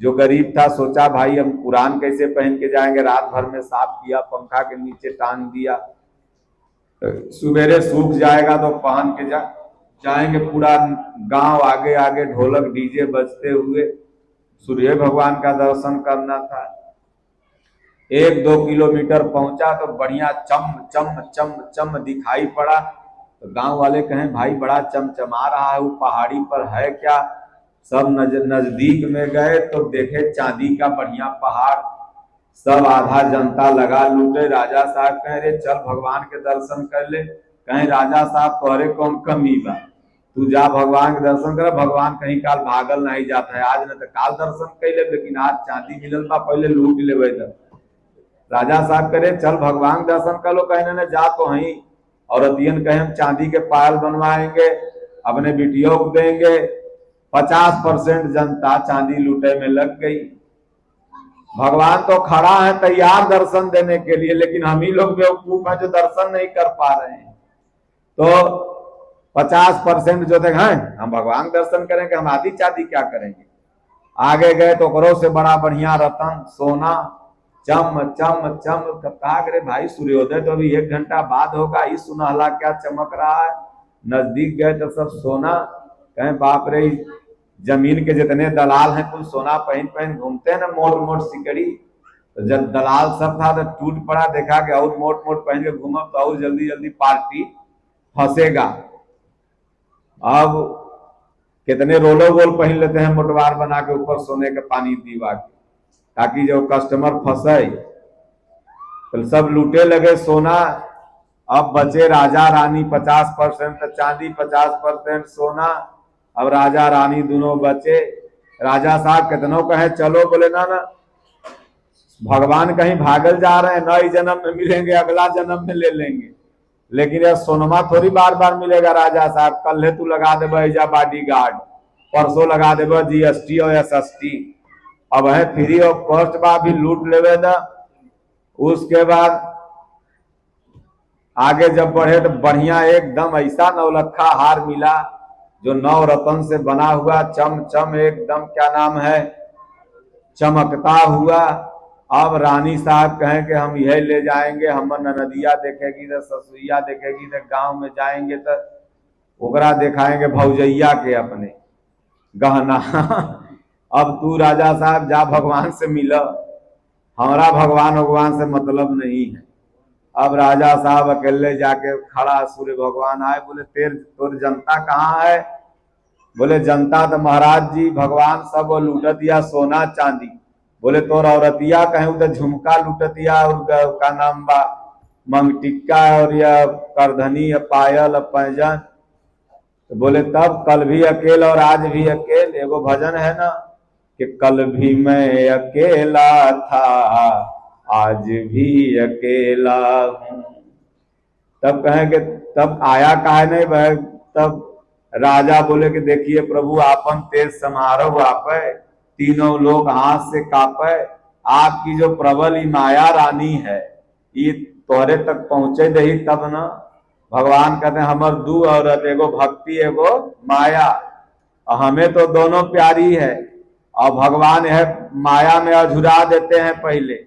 [SPEAKER 1] जो गरीब था सोचा भाई हम कुरान कैसे पहन के जाएंगे, रात भर में साफ किया, पंखा के नीचे टांग दिया, सवेरे सूख जाएगा तो पहन के जाएंगे। पूरा गांव आगे आगे ढोलक डीजे बजते हुए सूर्य भगवान का दर्शन करना था। 1-2 किलोमीटर पहुंचा तो बढ़िया चम चम चम चम दिखाई पड़ा। तो गांव वाले कहें भाई बड़ा चमचमा रहा है, वो पहाड़ी पर है क्या? सब नजदीक में गए तो देखे चांदी का बढ़िया पहाड़। सब आधा जनता लगा लूटे। राजा साहब कह रहे चल भगवान के दर्शन कर ले। कहें राजा साहब तोहरे कौन कमी बा, तू जा भगवान के दर्शन कर। भगवान कहीं काल भागल नहीं जाता है, आज न तो काल दर्शन कर ले, लेकिन आज चांदी मिलल बा, पहले लूट ले। राजा साहब करे चल भगवान दर्शन कर लो। कहने न जा तो हई। औरतियन कहे हम चांदी के पायल बनवाएंगे, अपने बिटियों को देंगे। 50% जनता चांदी लूटे में लग गई। भगवान तो खड़ा है तैयार दर्शन देने के लिए, लेकिन हम ही लोग बेवकूफ हैं जो दर्शन नहीं कर पा रहे हैं। तो 50% जो थे हैं हम भगवान दर्शन करेंगे, हम आधी चांदी क्या करेंगे। आगे गए तो करो से बड़ा बढ़िया रतन सोना चम चम चम। कहा करे भाई सूर्योदय तो अभी 1 घंटा बाद होगा, इस सुनहला क्या चमक रहा है। नजदीक गए तो सब सोना। कहें बाप रे, जमीन के जितने दलाल हैं कुल सोना पहन पहन घूमते हैं ना, मोट मोट सिकड़ी। तो जब दलाल सब था तो टूट पड़ा, देखा कि और मोट मोट पहन के घूमब तो और जल्दी जल्दी पार्टी फंसेगा। अब कितने रोलो गोल पहन लेते हैं मोटवार बना के, ऊपर सोने के पानी दीवा के, ताकि जो कस्टमर फंसे। तो सब लूटे लगे सोना। अब बचे राजा रानी 50% चांदी, 50% सोना। अब राजा रानी दोनों बचे। राजा साहब कितनों कहे चलो, बोले ना ना भगवान कहीं भागल जा रहे हैं, नए जन्म में मिलेंगे, अगला जन्म में ले लेंगे। लेकिन यह सोनमा थोड़ी बार बार मिलेगा। राजा साहब कल तू लगा दे बॉडी गार्ड, परसों लगा दे GST और SST, अब है फ्री ऑफ कॉस्ट बा भी लूट लेवे ना। उसके बाद आगे जब बढ़े तो बढ़िया एकदम ऐसा नौलखा हार मिला जो 9 रतन से बना हुआ, चम चम एकदम क्या नाम है चमकता हुआ। अब रानी साहब कहें कि हम यह ले जाएंगे, हम ननदिया देखेगी तो ससुइया देखेगी तो गांव में जाएंगे तो ओकरा दिखाएंगे भौजैया के अपने गहना। अब तू राजा साहब जा भगवान से मिला, हमारा भगवान से मतलब नहीं है। अब राजा साहब अकेले जाके खड़ा, सूर्य भगवान आए, बोले तोर जनता कहाँ है? बोले जनता तो महाराज जी भगवान सब लूट दिया सोना चांदी। बोले तोर औरतिया कहीं उधर झुमका लूट दिया और का नाम बा मंगटिक्का और या करधनी या पायल पैजन। तो बोले तब कल भी अकेल और आज भी अकेल। एगो भजन है ना कि कल भी मैं अकेला था आज भी अकेला हूं। तब कहें कि तब आया काहे नहीं भाई। तब राजा बोले कि देखिए प्रभु आपन तेज समारोह आपे, तीनों लोग हाथ से कापे। आपकी जो प्रबल माया रानी है ये तोहरे तक पहुंचे दही तब न। भगवान कहते हैं हमर 2 औरत, एगो भक्ति एगो माया, और हमें तो दोनों प्यारी है। और भगवान है माया में अझुरा देते हैं पहले।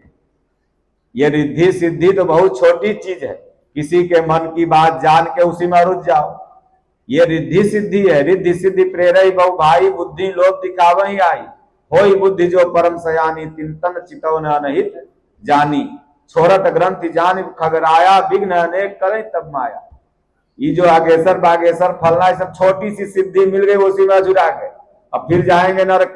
[SPEAKER 1] ये रिद्धि सिद्धि तो बहुत छोटी चीज है, किसी के मन की बात जान के उसी में रुझ जाओ। ये रिद्धि सिद्धि है। रिद्धि सिद्धि प्रेरई बहु भाई, बुद्धि लोभ दिखावही आई। होई बुद्धि जो परम सयानी, चिंतन चितवन अनहित जानी। छोरत ग्रंथि जान खगराया, विघ्न अनेक करे तब माया। ये जो आगेसर बागेसर फलना, सब छोटी सी सिद्धि मिल गई, उसी में अजुरा गए, अब फिर जाएंगे नरक।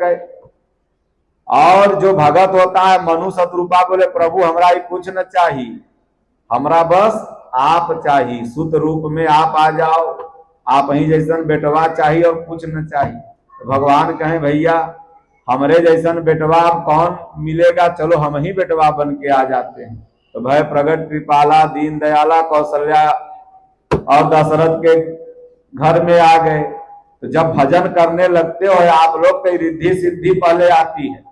[SPEAKER 1] और जो भगत होता है मनु शत्रुपा बोले प्रभु हमरा ही कुछ न चाहिए, हमरा बस आप चाहिए, सुत रूप में आप आ जाओ, आप ही जैसन बेटवा चाहिए और कुछ न चाहिए। तो भगवान कहें भैया हमरे जैसन बेटवा अब कौन मिलेगा, चलो हम ही बेटवा बन के आ जाते हैं। तो भय प्रगट कृपाला दीन दयाला कौशल्या और दशरथ के घर में आ गए। तो जब भजन करने लगते हो आप लोग कई रिद्धि सिद्धि पहले आती है,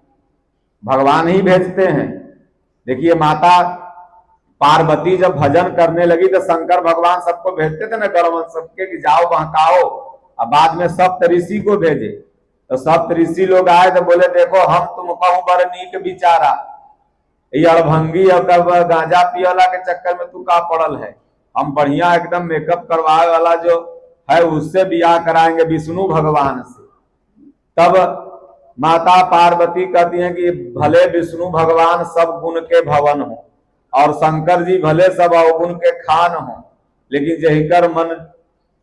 [SPEAKER 1] भगवान ही भेजते हैं। देखिए माता पार्वती जब भजन करने लगी तो शंकर भगवान सबको भेजते थे ना गरवन सबके कि जाओ बहकाओ, अब बाद में सप्त ऋषि को भेजे। तो सप्त ऋषि लोग आए तो बोले देखो हम तुम कहूं बड़ नीक बिचारा, ये अड़भंगी और गांजा पियला के चक्कर में तू का पड़ल है, हम बढ़िया एकदम मेकअप करवाए वाला जो है उससे ब्याह कराएंगे विष्णु भगवान से। तब माता पार्वती कहती हैं कि भले विष्णु भगवान सब गुण के भवन हो और शंकर जी भले सब अवगुण के खान हो, लेकिन जहिकर मन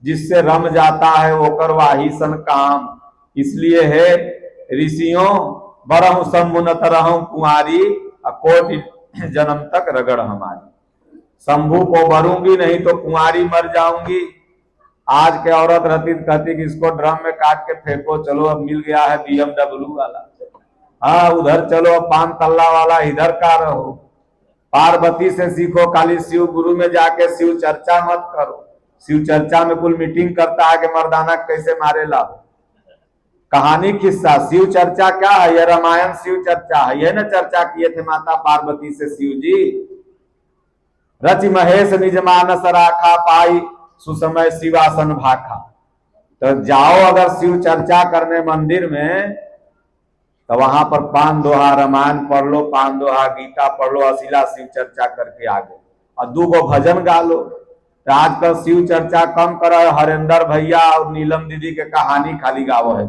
[SPEAKER 1] जिससे रम जाता है वो करवाही सन काम। इसलिए है ऋषियों बरहु समुनत रहूं कुंवारी, कोटि जन्म तक रगड़ हमारी। शंभू को भरूंगी नहीं तो कुंवारी मर जाऊंगी। आज के औरत रहती कहती कि इसको ड्रम में काट के फेंको, चलो अब मिल गया है BMW वाला, हाँ उधर चलो, 5 तल्ला वाला इधर का रहो। पार्वती से सीखो, खाली शिव गुरु में जाके शिव चर्चा मत करो। शिव चर्चा में कुल मीटिंग करता है कि मर्दाना कैसे मारे ला, कहानी किस्सा। शिव चर्चा क्या है, यह रामायण शिव चर्चा है। यह न चर्चा किए थे माता पार्वती से शिव जी, रचि महेश निज मानस राखा, पाई सुसमय शिवासन भाखा। तो जाओ अगर शिव चर्चा करने मंदिर में, तो वहां पर 5 दोहा रामायण पढ़ लो, 5 दोहा गीता पढ़ लो, अशिला शिव चर्चा करके आ गए और 2 गो भजन गा लो। तो आजकल शिव चर्चा कम करो, हरेंद्र भैया और नीलम दीदी के कहानी खाली गावो है।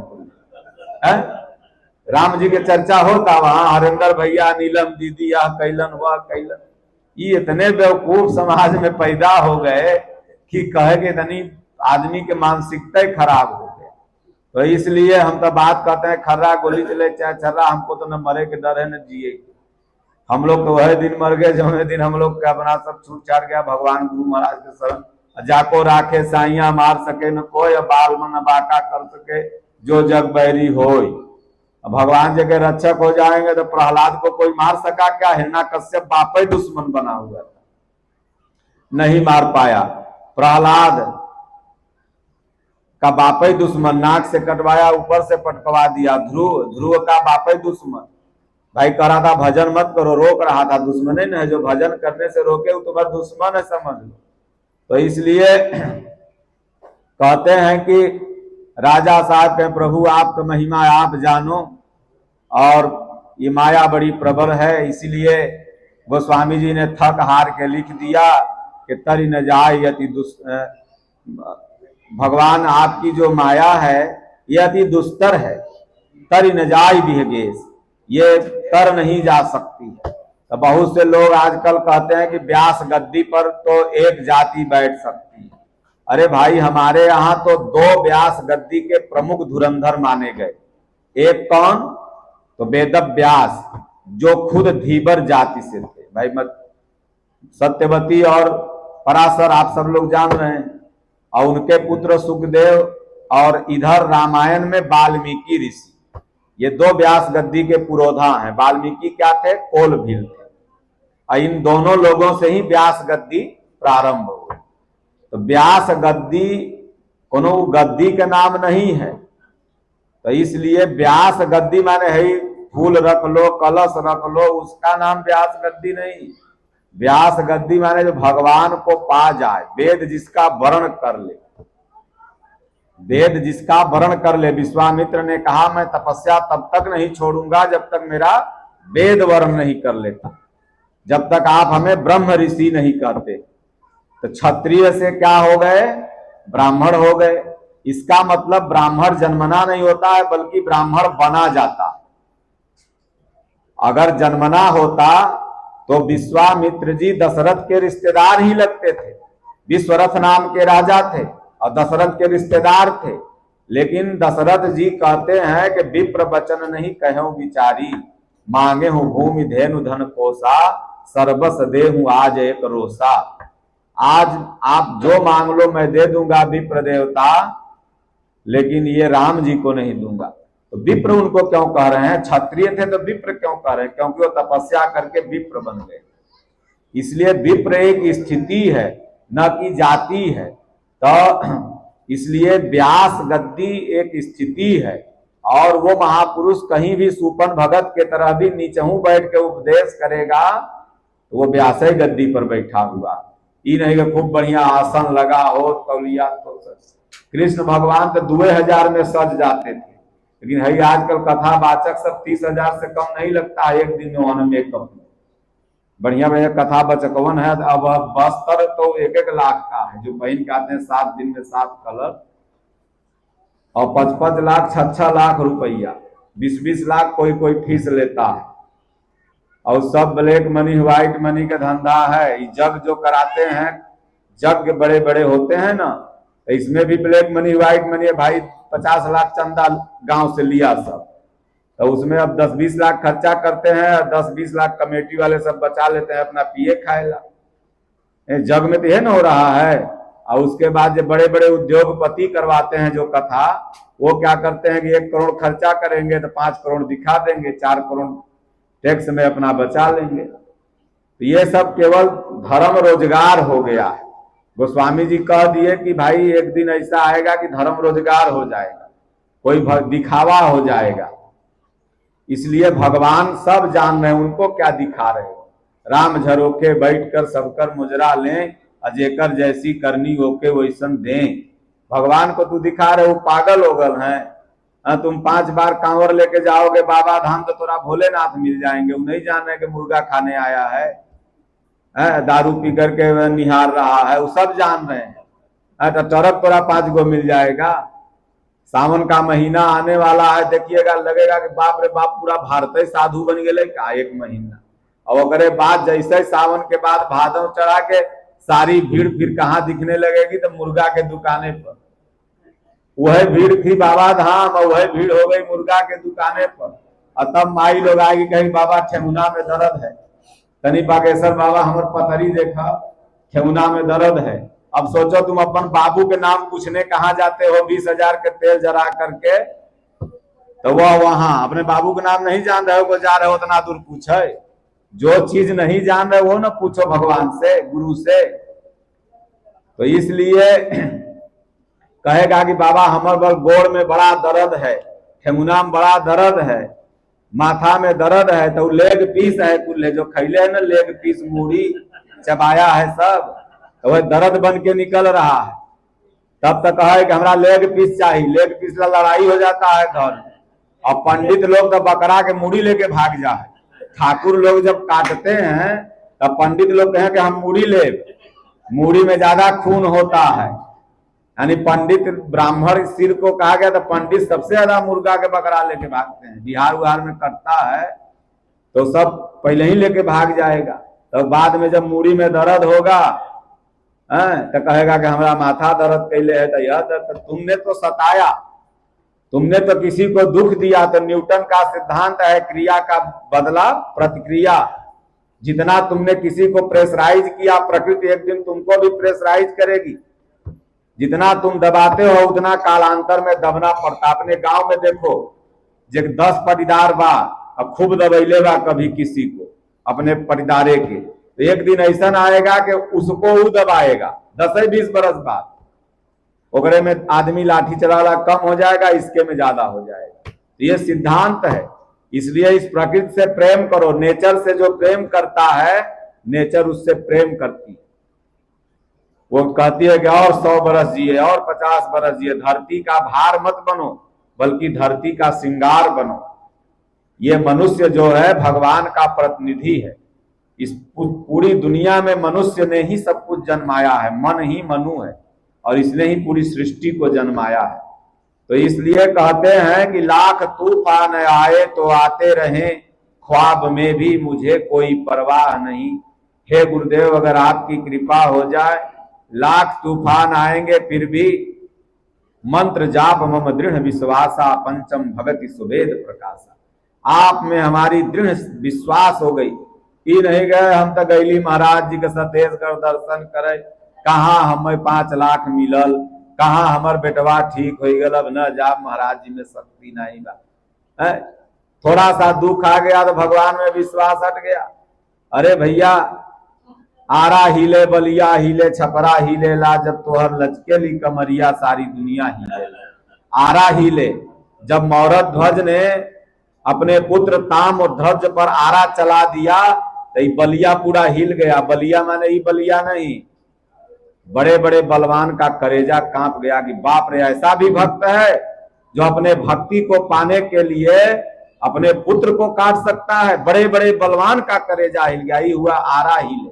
[SPEAKER 1] राम जी के चर्चा होता वहां हरेंद्र भैया नीलम दीदी यह कैलन वह कैलन। ये इतने बेवकूफ समाज में पैदा हो गए कि कहे कि इतनी आदमी के मानसिकता ही खराब हो गया। तो इसलिए हम तो बात करते हैं खर्रा गोली चले चाहे छर्रा, हमको तो न मरे के डर है न जिए। हम लोग तो वह दिन मर गए जो दिन हम लोग का अपना सब छूट छाट गया। भगवान गुरु महाराज के शरण जाको राखे साइया, मार सके न कोई, बाल मन बाका कर सके जो जग बैरी होय। भगवान जी के रक्षक हो जाएंगे तो प्रहलाद को कोई मार सका क्या? हिरण्यकश्यप बाप ही दुश्मन बना हुआ था, नहीं मार पाया। प्रहलाद का बाप ही दुश्मन, नाक से कटवाया ऊपर से पटकवा दिया। ध्रुव का बाप ही दुश्मन, भाई कह रहा था भजन मत करो, रोक रहा था। दुश्मन नहीं है, जो भजन करने से रोके वो तुम्हारा दुश्मन है, समझ लो। तो इसलिए कहते हैं कि राजा साहब के प्रभु आपका महिमा आप जानो, और ये माया बड़ी प्रबल है। इसीलिए गोस्वामी जी ने थक हार के लिख दिया कि तरि न जाय यति भगवान आपकी जो माया है ये अति दुस्तर है, तरि न जाय विहगेश, ये तर नहीं जा सकती है। तो बहुत से लोग आजकल कहते हैं कि व्यास गद्दी पर तो एक जाति बैठ सकती है। अरे भाई हमारे यहाँ तो 2 व्यास गद्दी के प्रमुख धुरंधर माने गए। एक कौन? तो वेद व्यास, जो खुद धीबर जाति से थे। भाई मत सत्यवती और पराशर आप सब लोग जान रहे हैं, और उनके पुत्र सुखदेव, और इधर रामायण में वाल्मीकि ऋषि। ये 2 व्यास गद्दी के पुरोधा हैं। वाल्मीकि क्या थे? कोल भील थे। और इन दोनों लोगों से ही व्यास गद्दी प्रारंभ हुई। तो व्यास गद्दी कोनो गद्दी का नाम नहीं है। तो इसलिए व्यास गद्दी माने है फूल रख लो, कलश रख लो, उसका नाम व्यास गद्दी नहीं। व्यास गद्दी माने जो भगवान को पा जाए, वेद जिसका वर्ण कर ले, वेद जिसका वर्ण कर ले। विश्वामित्र ने कहा मैं तपस्या तब तक नहीं छोड़ूंगा जब तक मेरा वेद वर्ण नहीं कर लेता, जब तक आप हमें ब्रह्म ऋषि नहीं करते। तो क्षत्रिय से क्या हो गए? ब्राह्मण हो गए। इसका मतलब ब्राह्मण जन्मना नहीं होता है, बल्कि ब्राह्मण बना जाता। अगर जन्मना होता तो विश्वामित्र जी दशरथ के रिश्तेदार ही लगते थे। विश्वरथ नाम के राजा थे और दशरथ के रिश्तेदार थे। लेकिन दशरथ जी कहते हैं कि विप्र वचन नहीं कहो विचारी, मांगे हूं भूमि धेनु धन कोसा, सर्वस देहूं आज एक रोसा। आज आप जो मांग लो मैं दे दूंगा विप्र देवता, लेकिन ये राम जी को नहीं दूंगा। तो विप्र उनको क्यों कह रहे हैं? क्षत्रिय थे तो विप्र क्यों कह रहे हैं? क्योंकि वो तपस्या करके विप्र बन गए। इसलिए विप्र एक स्थिति है, न कि जाति है। तो इसलिए व्यास गद्दी एक स्थिति है, और वो महापुरुष कहीं भी सुपन भगत के तरह भी नीचहू बैठ के उपदेश करेगा तो वो व्यास गद्दी पर बैठा हुआ। ये नहीं कि खूब बढ़िया आसन लगा हो तौलिया। तो कृष्ण भगवान तो 2000 में सज जाते थे, लेकिन है आजकल कथावाचक सब 30,000 से कम नहीं लगता है एक दिन में मेकअप में। बढ़िया बढ़िया कथा बचकवन है। अब बस्तर तो 1-1 लाख का है, जो पहन के आते हैं 7 दिन में 7 कलर, और 5-5 लाख 6-6 लाख रुपया, 20-20 लाख कोई कोई फीस लेता है। और सब ब्लैक मनी व्हाइट मनी का धंधा है। जग जो कराते हैं, जग बड़े बड़े होते हैं ना, तो इसमें भी ब्लैक मनी व्हाइट मनी है भाई। 50 लाख चंदा गांव से लिया सब, तो उसमें अब 10-20 लाख खर्चा करते हैं, और 10-20 लाख कमेटी वाले सब बचा लेते हैं अपना पिए खाएगा। जग में तो यह ना हो रहा है। और उसके बाद जो बड़े बड़े उद्योगपति करवाते हैं जो कथा, वो क्या करते हैं कि 1 करोड़ खर्चा करेंगे तो 5 करोड़ दिखा देंगे, 4 करोड़ टैक्स में अपना बचा लेंगे। तो ये सब केवल धर्म रोजगार हो गया है। गोस्वामी जी कह दिए कि भाई एक दिन ऐसा आएगा कि धर्म रोजगार हो जाएगा, कोई दिखावा हो जाएगा। इसलिए भगवान सब जान रहे हैं, उनको क्या दिखा रहे हो। राम झरोखे बैठकर सबकर मुजरा लें, अजेकर जैसी करनी होके वैसन दें। भगवान को तू दिखा रहे हो, पागल हो गए हैं। तुम 5 बार कांवर लेके जाओगे बाबा धाम तो थोड़ा भोलेनाथ मिल जाएंगे। वो नहीं जान रहे कि मुर्गा खाने आया है, दारू पी करके निहार रहा है, वो सब जान रहे हैं। तो टरक तोरा 5 गो मिल जाएगा। सावन का महीना आने वाला है, देखिएगा लगेगा कि बाप रे बाप पूरा भारत साधु बन गए का 1 महीना। और अगर बात जैसे सावन के बाद भादव चढ़ा के सारी भीड़ फिर कहाँ दिखने लगेगी, तो मुर्गा के दुकाने पर। वह भीड़ थी बाबा धाम, और वह भीड़ हो गई मुर्गा के दुकाने पर। और तब माई लोग आएगी कहीं बाबा ठेहुना में दर्द है, तनी बागेश्वर बाबा हमर पथरी देखा, ठेहुना में दर्द है। अब सोचो तुम अपन बाबू के नाम पूछने कहाँ जाते हो 20,000 के तेल जरा करके, तो वह वहां अपने बाबू के नाम नहीं जान रहे हो को जा रहे हो, उतना दूर पूछे। जो चीज नहीं जान रहे वो ना पूछो भगवान से, गुरु से। तो इसलिए कहेगा कि बाबा हमर बल गोड़ में बड़ा दर्द है, ठेहुना में बड़ा दर्द है, माथा में दर्द है। तो लेग पीस है कुल्ले जो खैले है ना, लेग पीस मूढ़ी चबाया है सब, तो वह दर्द बन के निकल रहा है। तब तक है कि हमरा लेग पीस चाहिए। लेग पीस ला लड़ाई हो जाता है घर में, और पंडित लोग तो बकरा के मूढ़ी लेके भाग जा है। ठाकुर लोग जब काटते हैं तब पंडित लोग कहें कि हम मूढ़ी ले, मूढ़ी में ज्यादा खून होता है। यानी पंडित ब्राह्मण सिर को कहा गया, तो पंडित सबसे ज्यादा मुर्गा के बकरा लेके भागते हैं। बिहार उहार में कटता है तो सब पहले ही लेके भाग जाएगा। तो बाद में जब मूढ़ी में दर्द होगा तो कहेगा कि हमारा माथा दर्द कैले है। तो यह दर्द तुमने तो सताया, तुमने तो किसी को दुख दिया। तो न्यूटन का सिद्धांत है क्रिया का बदला प्रतिक्रिया। जितना तुमने किसी को प्रेशराइज किया, प्रकृति एक दिन तुमको भी प्रेशराइज करेगी। जितना तुम दबाते हो उतना कालांतर में दबना पड़ता। अपने गांव में देखो, जो 10 पटीदार बा और खूब दबैले बा कभी किसी को अपने पटीदारे के, तो एक दिन ऐसा आएगा कि उसको वो दबाएगा 10-20 बरस बाद। ओकरे में आदमी लाठी चलाना कम हो जाएगा, इसके में ज्यादा हो जाएगा। तो ये सिद्धांत है। इसलिए इस प्रकृति से प्रेम करो। नेचर से जो प्रेम करता है, नेचर उससे प्रेम करती है। वो कहती है कि और 100 बरस जिए और 50 बरस जिए। धरती का भार मत बनो, बल्कि धरती का श्रृंगार बनो। ये मनुष्य जो है भगवान का प्रतिनिधि है। इस पूरी दुनिया में मनुष्य ने ही सब कुछ जन्माया है, मन ही मनु है। और इसने ही पूरी सृष्टि को जन्माया है। तो इसलिए कहते हैं कि लाख तूफान आए तो आते रहे, ख्वाब में भी मुझे कोई परवाह नहीं। हे गुरुदेव, अगर आपकी कृपा हो जाए, लाख तूफान आएंगे फिर भी मंत्र जाप मम दृढ़ विश्वासा, पंचम भगति सुवेद प्रकाशा। आप में हमारी दृढ़ विश्वास हो गई कि नहीं गए हम तो गैली महाराज जी के सतेज कर दर्शन करे, कहाँ हमें 5 लाख मिलल, कहाँ हमर बेटवा ठीक हो गल, अब न जाप महाराज जी में शक्ति नहीं बा। थोड़ा सा दुख आ गया तो भगवान में विश्वास हट गया। अरे भैया, आरा हिले बलिया हिले छपरा हिले ला, जब तोहर लचकेली कमरिया सारी दुनिया हिले ला। आरा हिले, जब मौरत ध्वज ने अपने पुत्र ताम और ध्वज पर आरा चला दिया तो बलिया पूरा हिल गया। बलिया माने ये बलिया नहीं, बड़े बड़े बलवान का करेजा कांप गया कि बाप रे, ऐसा भी भक्त है जो अपने भक्ति को पाने के लिए अपने पुत्र को काट सकता है। बड़े बड़े बलवान का करेजा हिल गया। ये हुआ आरा हिले।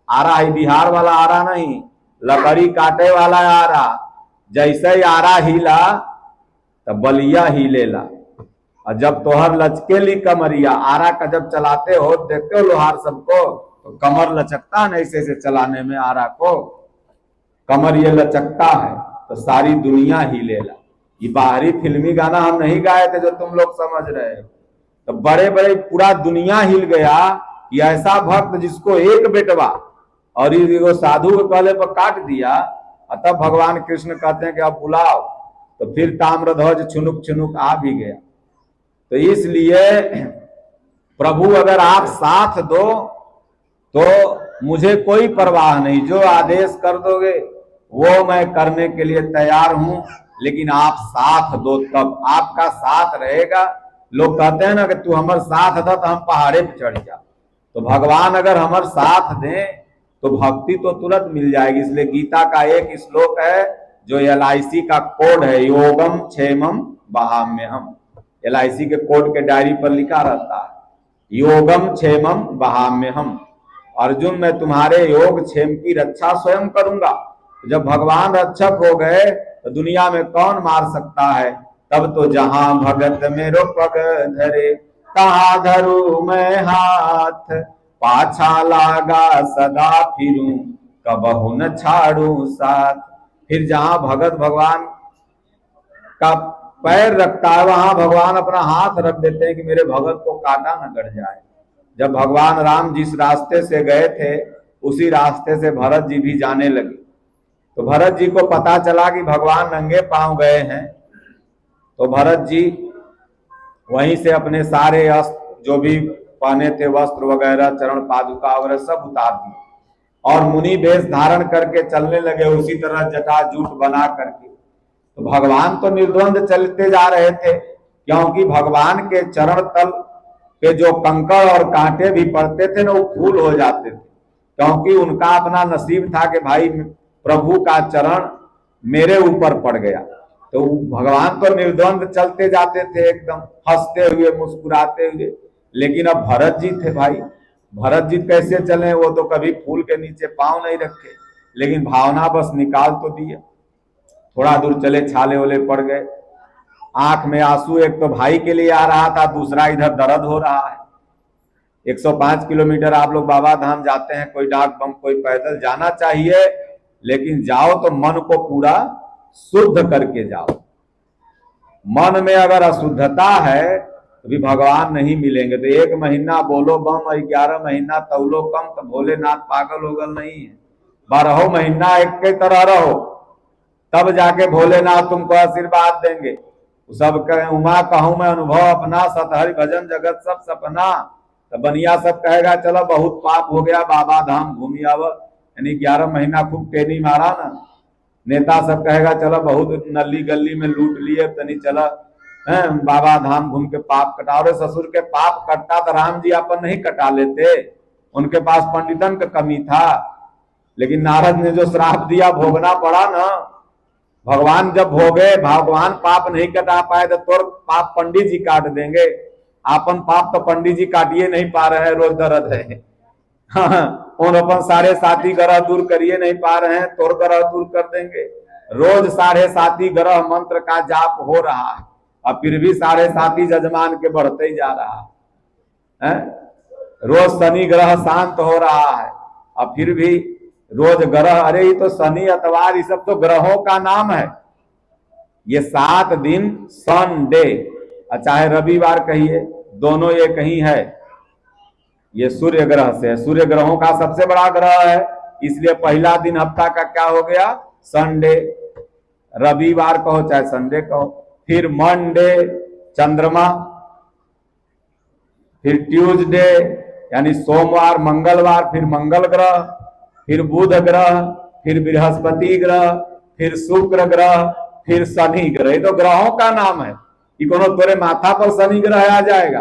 [SPEAKER 1] आरा ही बिहार वाला आरा नहीं, लकड़ी काटे वाला आरा। जैसे ही आरा हिला तब बलिया हिलेला। और जब तोहर लचकेली कमरिया, आरा का जब चलाते हो, देखते हो लोहार सबको, तो कमर लचकता है ऐसे ऐसे चलाने में, आरा को कमर ये लचकता है तो सारी दुनिया हिलेला। ये बाहरी फिल्मी गाना हम नहीं गाए थे जो तुम लोग समझ रहे हो। तो बड़े बड़े पूरा दुनिया हिल गया कि ऐसा भक्त जिसको एक बेटवा और वो साधु के कहले पर काट दिया। तब भगवान कृष्ण कहते हैं कि अब बुलाओ, तो फिर ताम्रध्वज छुनुक छुनुक आ भी गया। तो इसलिए प्रभु अगर आप साथ दो तो मुझे कोई परवाह नहीं, जो आदेश कर दोगे वो मैं करने के लिए तैयार हूं, लेकिन आप साथ दो तब। आपका साथ रहेगा। लोग कहते हैं ना कि तू हमारे साथ था तो हम पहाड़े पे चढ़ जा। तो भगवान अगर हमारे साथ दें तो भक्ति तो तुरंत मिल जाएगी। इसलिए गीता का एक श्लोक है जो LIC का कोड है, योगम क्षेमम वहाम्यहम। LIC के कोड के डायरी पर लिखा रहता है, योगम क्षेमम वहाम्यहम। अर्जुन, मैं तुम्हारे योग क्षेम की रक्षा स्वयं करूंगा। जब भगवान रक्षक हो गए तो दुनिया में कौन मार सकता है। तब तो जहां भगत मेरो पग धरे, कहा धरू मैं हाथ, पाछा लागा सदा फिरूं, कबहु न छाड़ू साथ। फिर जहां भगत भगवान का पैर रखता है वहां भगवान अपना हाथ रख देते हैं कि मेरे भगत को काटा न गड़ जाए। जब भगवान राम जिस रास्ते से गए थे उसी रास्ते से भरत जी भी जाने लगे। तो भरत जी को पता चला कि भगवान नंगे पांव गए हैं, तो भरत जी वहीं से अपने सारे अस्त्र जो भी पहने थे, वस्त्र वगैरह, चरण पादुका वगैरह सब उतार दिए और मुनि वेश धारण करके चलने लगे, उसी तरह जटाजूट बना करके। तो भगवान तो निर्द्वंद चलते जा रहे थे, क्योंकि भगवान के चरण तल पे जो कंकड़ और कांटे भी पड़ते थे ना, वो फूल हो जाते थे, क्योंकि उनका अपना नसीब था कि भाई प्रभु का चरण मेरे ऊपर पड़ गया। तो भगवान तो निर्द्वंद चलते जाते थे एकदम हंसते हुए मुस्कुराते हुए। लेकिन अब भरत जी थे भाई, भरत जी कैसे चले, वो तो कभी फूल के नीचे पांव नहीं रखे, लेकिन भावना बस निकाल तो दिया। थोड़ा दूर चले, छाले ओले पड़ गए, आंख में आंसू एक तो भाई के लिए आ रहा था, दूसरा इधर दर्द हो रहा है। 105 किलोमीटर आप लोग बाबा धाम जाते हैं, कोई डाक बम कोई पैदल जाना चाहिए, लेकिन जाओ तो मन को पूरा शुद्ध करके जाओ। मन में अगर अशुद्धता है तो भी भगवान नहीं मिलेंगे। तो 1 महीना बोलो बम और 11 महीना तौलो कम, तो भोलेनाथ पागल होगल नहीं है। 12 महीना एक के तरह रहो, तब जाके भोलेनाथ तुमको आशीर्वाद देंगे। सब कहे उमा कहूं मैं अनुभव अपना, सतहरि भजन जगत सब सपना। तो बनिया सब कहेगा चलो बहुत पाप हो गया, बाबा धाम घूमी आव, यानी 11 महीना खूब टेनी मारा ना। नेता सब कहेगा चलो बहुत नली गली में लूट लिए, तनी चला बाबा धाम घूम के पाप कटाओ। रे ससुर के पाप कटता तो राम जी अपन नहीं कटा लेते, उनके पास पंडितन का कमी था। लेकिन नारद ने जो श्राप दिया भोगना पड़ा ना। भगवान जब भोगे, भगवान पाप नहीं कटा पाए तो तोर पाप पंडित जी काट देंगे। आपन पाप तो पंडित जी काटिए नहीं पा रहे हैं, रोज दर्द है। हाँ, और अपन सारे साथी ग्रह दूर करिए नहीं पा रहे हैं, तोर ग्रह दूर कर देंगे। रोज 7.5 ग्रह मंत्र का जाप हो रहा है, और फिर भी 7.5 जजमान के बढ़ते ही जा रहा है। रोज शनि ग्रह शांत हो रहा है, और फिर भी रोज ग्रह, अरे ये तो शनि अतवार ये सब तो ग्रहों का नाम है। ये 7 दिन संडे, चाहे रविवार कहिए, दोनों ये कहीं है। ये सूर्य ग्रह से है, सूर्य ग्रहों का सबसे बड़ा ग्रह है, इसलिए पहला दिन हफ्ता का क्या हो गया, संडे। रविवार कहो चाहे संडे कहो। फिर मंडे चंद्रमा, फिर ट्यूसडे यानी सोमवार मंगलवार, फिर मंगल ग्रह, फिर बुध ग्रह, फिर बृहस्पति ग्रह, फिर शुक्र ग्रह, फिर शनि ग्रह। ये तो ग्रहों का नाम है। कि कोनो तोरे माथा पर शनि ग्रह आ जाएगा,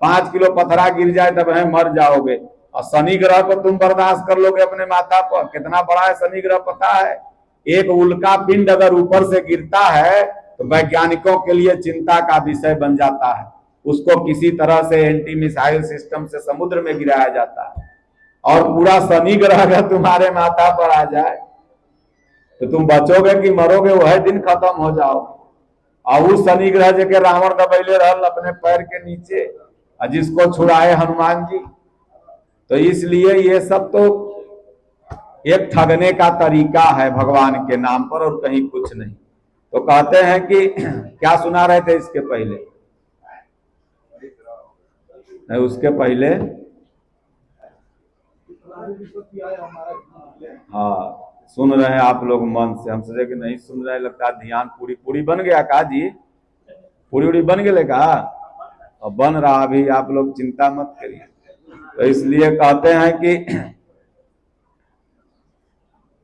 [SPEAKER 1] 5 किलो पथरा गिर जाए तब है मर जाओगे, और शनि ग्रह को तुम बर्दाश्त कर लोगे अपने माथा पर। कितना बड़ा है शनि ग्रह पता है? एक उल्का पिंड अगर ऊपर से गिरता है तो वैज्ञानिकों के लिए चिंता का विषय बन जाता है। उसको किसी तरह से एंटी मिसाइल सिस्टम से समुद्र में गिराया जाता है, और पूरा शनि ग्रह अगर तुम्हारे माथा पर आ जाए तो तुम बचोगे कि मरोगे, वह दिन खत्म हो जाओ। और उस शनि ग्रह जगह रावण दबैले रहल अपने पैर के नीचे, जिसको छुड़ाए हनुमान जी। तो इसलिए ये सब तो एक ठगने का तरीका है भगवान के नाम पर, और कहीं कुछ नहीं। तो कहते हैं कि क्या सुना रहे थे इसके पहले? नहीं, उसके पहले हाँ सुन रहे हैं आप लोग मन से। हम सोचे कि नहीं सुन रहे, लगता है ध्यान। पूरी पूरी बन गया का जी? पूरी उड़ी बन गए का? और बन रहा अभी, आप लोग चिंता मत करिए। तो इसलिए कहते हैं कि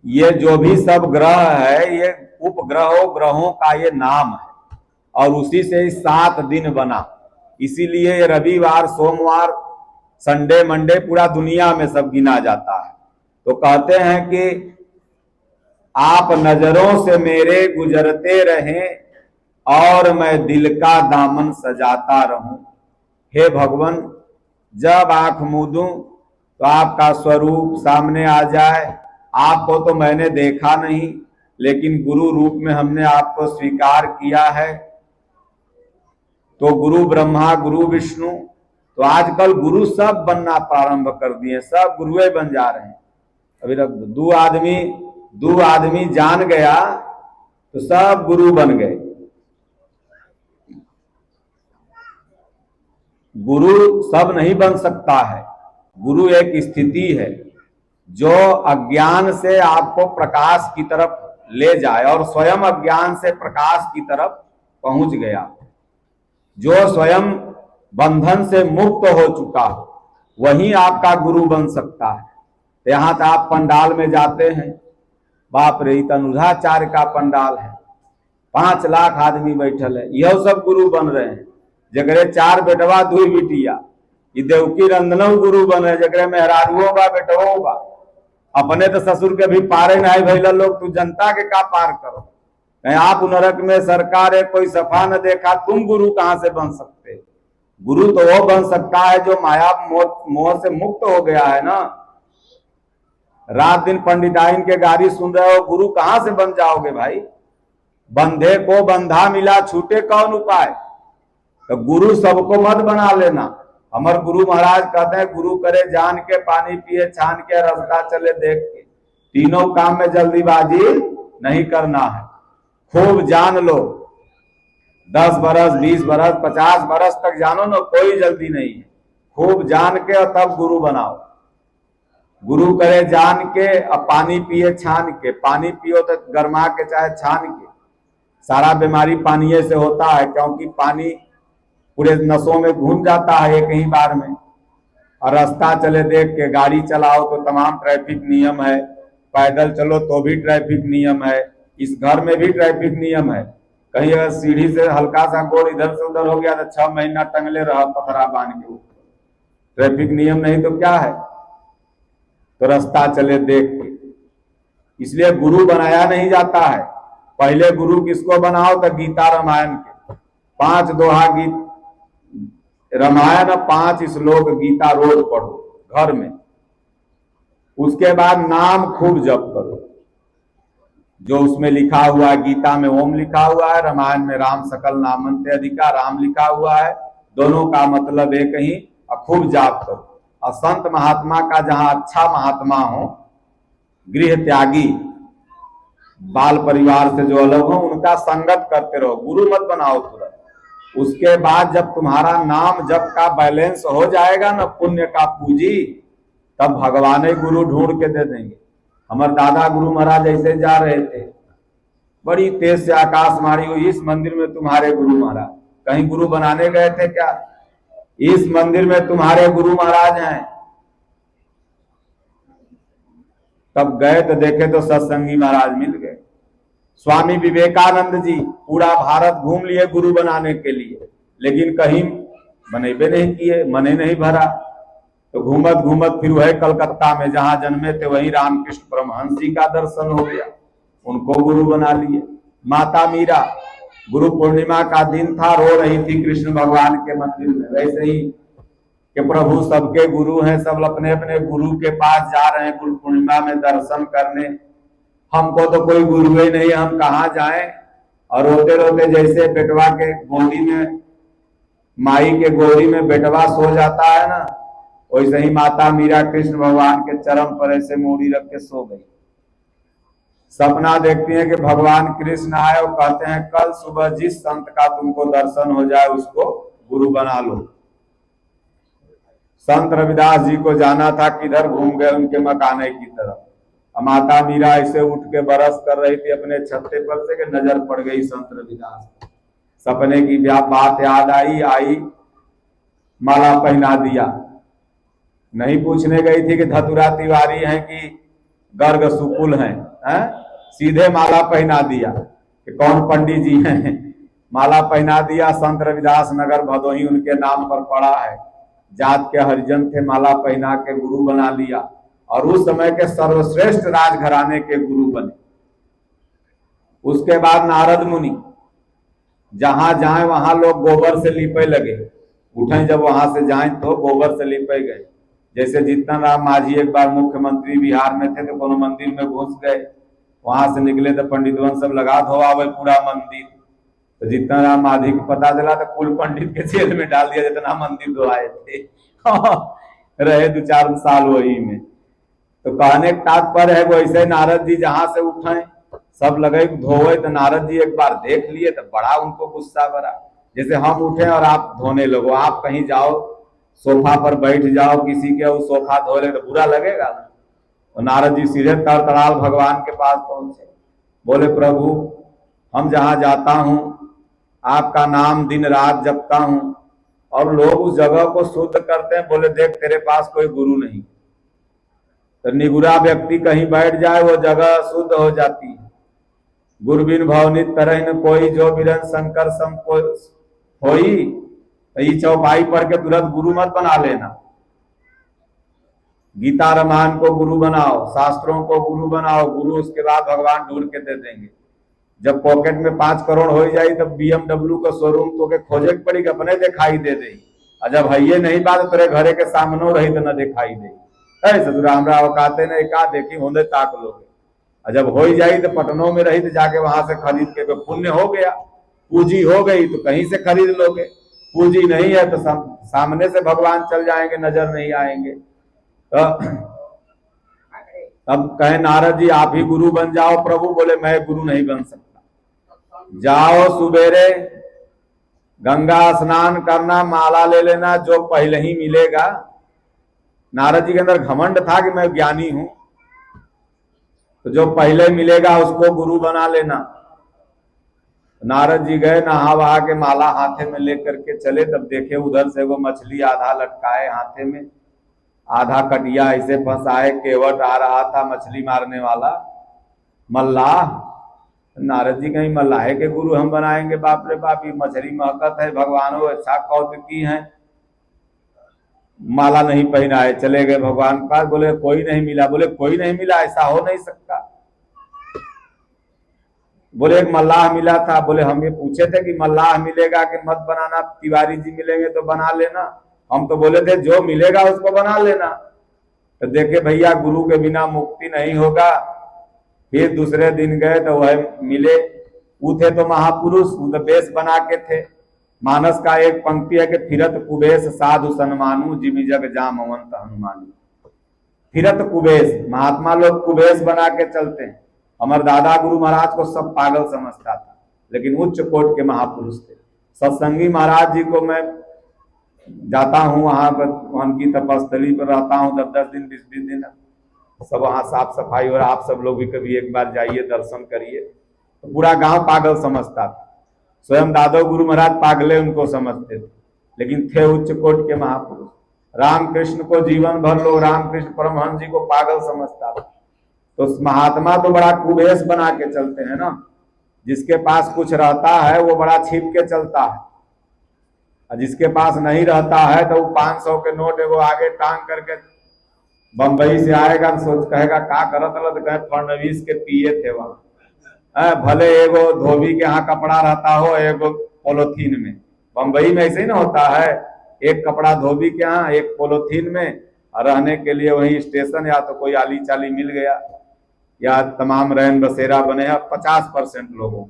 [SPEAKER 1] ये जो भी सब ग्रह है ये उपग्रहों का ये नाम है, और उसी से 7 दिन बना। इसीलिए ये रविवार सोमवार संडे मंडे पूरा दुनिया में सब गिना जाता है। तो कहते हैं कि आप नजरों से मेरे गुजरते रहें और मैं दिल का दामन सजाता रहूं। हे भगवान, जब आंख मूंदूं तो आपका स्वरूप सामने आ जाए। आपको तो मैंने देखा नहीं, लेकिन गुरु रूप में हमने आपको स्वीकार किया है। तो गुरु ब्रह्मा गुरु विष्णु, तो आजकल गुरु सब बनना प्रारंभ कर दिए, सब गुरुए बन जा रहे हैं। अभी तक दो आदमी जान गया तो सब गुरु बन गए। गुरु सब नहीं बन सकता है। गुरु एक स्थिति है जो अज्ञान से आपको प्रकाश की तरफ ले जाए, और स्वयं अज्ञान से प्रकाश की तरफ पहुंच गया। जो स्वयं बंधन से मुक्त हो चुका हो वही आपका गुरु बन सकता है। तो यहाँ तो आप पंडाल में जाते हैं, बाप रे तनुजाचार्य का पंडाल है, 5 लाख आदमी बैठल है, यह सब गुरु बन रहे हैं। जगरे 4 बेटवा 2 बिटिया, ये देवकी रंधनव गुरु बने, जगरे मेहरारुओं बा बेटवों बा। अपने तो ससुर के भी पारे नहीं भैल लोग, तू जनता के का पार करो। कहीं आप नरक में सरकार है, कोई सफा न देखा, तुम गुरु कहां से बन सकते? गुरु तो वो बन सकता है जो माया मोह से मुक्त हो गया है ना। रात दिन पंडिताइन के गाड़ी सुन रहे हो, गुरु कहां से बन जाओगे भाई? बंधे को बंधा मिला, छूटे कौन उपाय? तो गुरु सबको मत बना लेना। हमारे गुरु महाराज कहते हैं, गुरु करे जान के, पानी पिए छान के, रास्ता चले देख के। तीनों काम में जल्दीबाजी नहीं करना है। खूब जान लो, 10 बरस 20 बरस 50 बरस तक जानो ना, कोई जल्दी नहीं है। खूब जान के और तब गुरु बनाओ। गुरु करे जान के, अब पानी पिए छान के। पानी पियो तो गरमा के चाहे छान के, सारा बीमारी पानी से होता है, क्योंकि पानी पूरे नसों में घुस जाता है एक ही बार में। और रास्ता चले देख के, गाड़ी चलाओ तो तमाम ट्रैफिक नियम है, पैदल चलो तो भी ट्रैफिक नियम है, इस घर में भी ट्रैफिक नियम है। कहीं अगर सीढ़ी से हल्का सा गोड़ इधर से उधर हो गया तो 6 महीना टंगले रहा पथरा बांध के ऊपर। ट्रैफिक नियम नहीं तो क्या है? तो रास्ता चले देख के। इसलिए गुरु बनाया नहीं जाता है। पहले गुरु किसको बनाओ? तो गीता रामायण के 5 दोहा गीत रामायण, 5 श्लोक गीता रोज पढ़ो घर में। उसके बाद नाम खूब जप करो। जो उसमें लिखा हुआ है, गीता में ओम लिखा हुआ है, रामायण में राम सकल नामंते अधिका राम लिखा हुआ है, दोनों का मतलब एक ही, और खूब जाप करो। और संत महात्मा का जहां अच्छा महात्मा हो, गृह त्यागी, बाल परिवार से जो अलग हो, उनका संगत करते रहो, गुरु मत बनाओ तुरंत। उसके बाद जब तुम्हारा नाम जप का बैलेंस हो जाएगा ना, पुण्य का पूंजी, तब भगवान ही गुरु ढूंढ के दे देंगे। हमारे दादा गुरु महाराज ऐसे जा रहे थे, बड़ी तेज से आकाशवाणी हुई, इस मंदिर में तुम्हारे गुरु महाराज। कहीं गुरु बनाने गए थे क्या? इस मंदिर में तुम्हारे गुरु महाराज हैं। तब गए तो देखे तो सत्संगी महाराज मिल गए। स्वामी विवेकानंद जी पूरा भारत घूम लिए गुरु बनाने के लिए, लेकिन कहीं बनेबे नहीं किए, मने नहीं भरा। तो घूमत घूमत फिर वही कलकत्ता में जहां जन्मे थे, वहीं रामकृष्ण परमहंस जी का दर्शन हो गया, उनको गुरु बना लिए। माता मीरा, गुरु पूर्णिमा का दिन था, रो रही थी कृष्ण भगवान के मंदिर में, वैसे ही कि प्रभु सबके गुरु हैं, सब अपने अपने गुरु के पास जा रहे हैं गुरु पूर्णिमा में दर्शन करने, हमको तो कोई गुरु ही नहीं, हम कहाँ जाएं। और रोते रोते जैसे बेटवा के गोदी में, माई के गोदी में बेटवा सो जाता है ना, वैसे ही माता मीरा कृष्ण भगवान के चरण पर ऐसे मूड़ी रख के सो गई। सपना देखती है कि भगवान कृष्ण आए और कहते हैं कल सुबह जिस संत का तुमको दर्शन हो जाए उसको गुरु बना लो। संत रविदास जी को जाना था, किधर घूम गए उनके मकाने की तरफ। माता मीरा ऐसे उठ के बरस कर रही थी अपने छत्ते पर से कि नजर पड़ गई संत रविदास। सपने की बात याद आई, माला पहना दिया। नहीं पूछने गई थी कि धतुरा तिवारी हैं कि गर्ग सुकुल हैं, सीधे माला पहना दिया कि कौन पंडित जी हैं। माला पहना दिया। संत रविदास नगर भदोही उनके नाम पर पड़ा है, जात के हरिजन थे, माला पहना के गुरु बना लिया और उस समय के सर्वश्रेष्ठ राजघराने के गुरु बने। उसके बाद नारद मुनि, जहां जाए वहां लोग गोबर से लिपे लगे, उठे जब वहां से जाए तो गोबर से लिपे गए। जैसे जीतन राम मांझी एक बार मुख्यमंत्री बिहार में थे तो कोनो मंदिर में घुस गए, वहां से निकले तो पंडितवन सब लगा धोआवे पूरा मंदिर। तो जीतन राम मांझी को पता चला तो कुल पंडित के जेल में डाल दिया, जितना मंदिर धोआए थे। रहे 2-4 साल वही में। तो कहने का तात्पर्य है, वो ऐसे नारद जी जहां से उठे सब लगे धोए, तो नारद जी एक बार देख लिए तो बड़ा उनको गुस्सा भरा। जैसे हम उठे और आप धोने लगो, आप कहीं जाओ सोफा पर बैठ जाओ किसी के, वो सोफा धो ले तो बुरा लगेगा ना। तो नारद जी सीधे तरतड़ाल भगवान के पास पहुंचे, बोले प्रभु हम जहां जाता हूं आपका नाम दिन रात जपता हूं और लोग उस जगह को शुद्ध करते हैं। बोले देख तेरे पास कोई गुरु नहीं, तो निगुरा व्यक्ति कहीं बैठ जाए वो जगह शुद्ध हो जाती है। गुरबिन भवनित तरह न कोई, जो बिरन शंकर सम होई। तो ये चौपाई पढ़ के तुरंत गुरु मत बना लेना। गीता रामायण को गुरु बनाओ, शास्त्रों को गुरु बनाओ, गुरु उसके बाद भगवान ढूंढ के दे देंगे। जब पॉकेट में 5 करोड़ हो जाए तब BMW का शोरूम तो के खोजे पड़ी, अपने दिखाई दे दे। और जब है ये नहीं बात तेरे घरे के सामने रही तो न दिखाई दे, ससुरा हमरा औकाते ने का देखी होंदे ताक लोगे। और जब हो जाई तो पटनों में रही तो जाके वहां से खरीद के, पुण्य हो गया, पूंजी हो गई तो कहीं से खरीद लोगे। पूंजी नहीं है तो सामने से भगवान चल जाएंगे, नजर नहीं आएंगे। तो अब कहे नारद जी आप ही गुरु बन जाओ। प्रभु बोले मैं गुरु नहीं बन सकता। जाओ सुबेरे गंगा स्नान करना, माला ले लेना, जो पहले ही मिलेगा। नारद जी के अंदर घमंड था कि मैं ज्ञानी हूं, तो जो पहले मिलेगा उसको गुरु बना लेना। नारद जी गए, नहा वहा के माला हाथे में लेकर के चले, तब देखे उधर से वो मछली आधा लटकाए हाथे में, आधा कटिया ऐसे फंसाए, केवट आ रहा था मछली मारने वाला मल्लाह। नारद जी कहीं मल्लाहे के गुरु हम बनाएंगे, बाप रे बाप, ये मछली महकत है, भगवान हो अच्छा कौतुकी है। माला नहीं पहनाए, चले गए भगवान के पास, बोले कोई नहीं मिला। बोले कोई नहीं मिला, ऐसा हो नहीं सकता। बोले एक मल्लाह मिला था। बोले हम ये पूछे थे कि मल्लाह मिलेगा कि मत बनाना, तिवारी जी मिलेंगे तो बना लेना। हम तो बोले थे जो मिलेगा उसको बना लेना। तो देखे भैया गुरु के बिना मुक्ति नहीं होगा। फिर दूसरे दिन गए तो वह मिले, वो थे तो महापुरुष, वो तो बेश बना के थे। मानस का एक पंक्ति है कि फिरत कुबेश साधु सन्मानु जिमि जग जामवंत हनुमानु। फिरत कुबेश, महात्मा लोग कुबेश बना के चलते हैं। हमारे दादा गुरु महाराज को सब पागल समझता था, लेकिन उच्च कोट के महापुरुष थे। सत्संगी महाराज जी को मैं जाता हूँ, वहां पर उनकी तपस्थली पर रहता हूँ 10-10 दिन 20-20 दिन, सब वहाँ साफ सफाई, और आप सब लोग भी कभी एक बार जाइए, दर्शन करिए। तो पूरा गांव पागल समझता था, स्वयं दादा गुरु महाराज पागले उनको समझते थे, लेकिन थे उच्च कोट के महापुरुष। रामकृष्ण को जीवन भर लोग रामकृष्ण परमहंस जी को पागल समझता था। तो महात्मा तो बड़ा कुबेश बना के चलते हैं ना, जिसके पास कुछ रहता है वो बड़ा छिप के चलता है, और जिसके पास नहीं रहता है तो वो 500 के नोट एगो आगे टांग करके बंबई से आएगा तो सोच कहेगा का करत रहा, तो कहे फडणवीस के पिए थे वहां। भले एगो धोबी के यहाँ कपड़ा रहता हो, एगो पोलोथीन में, बंबई में ऐसे ही ना होता है, एक कपड़ा धोबी के यहाँ, एक पोलोथीन में, और रहने के लिए वही स्टेशन या तो कोई आली चाली मिल गया, या तमाम रैन बसेरा बने हैं 50% लोगों।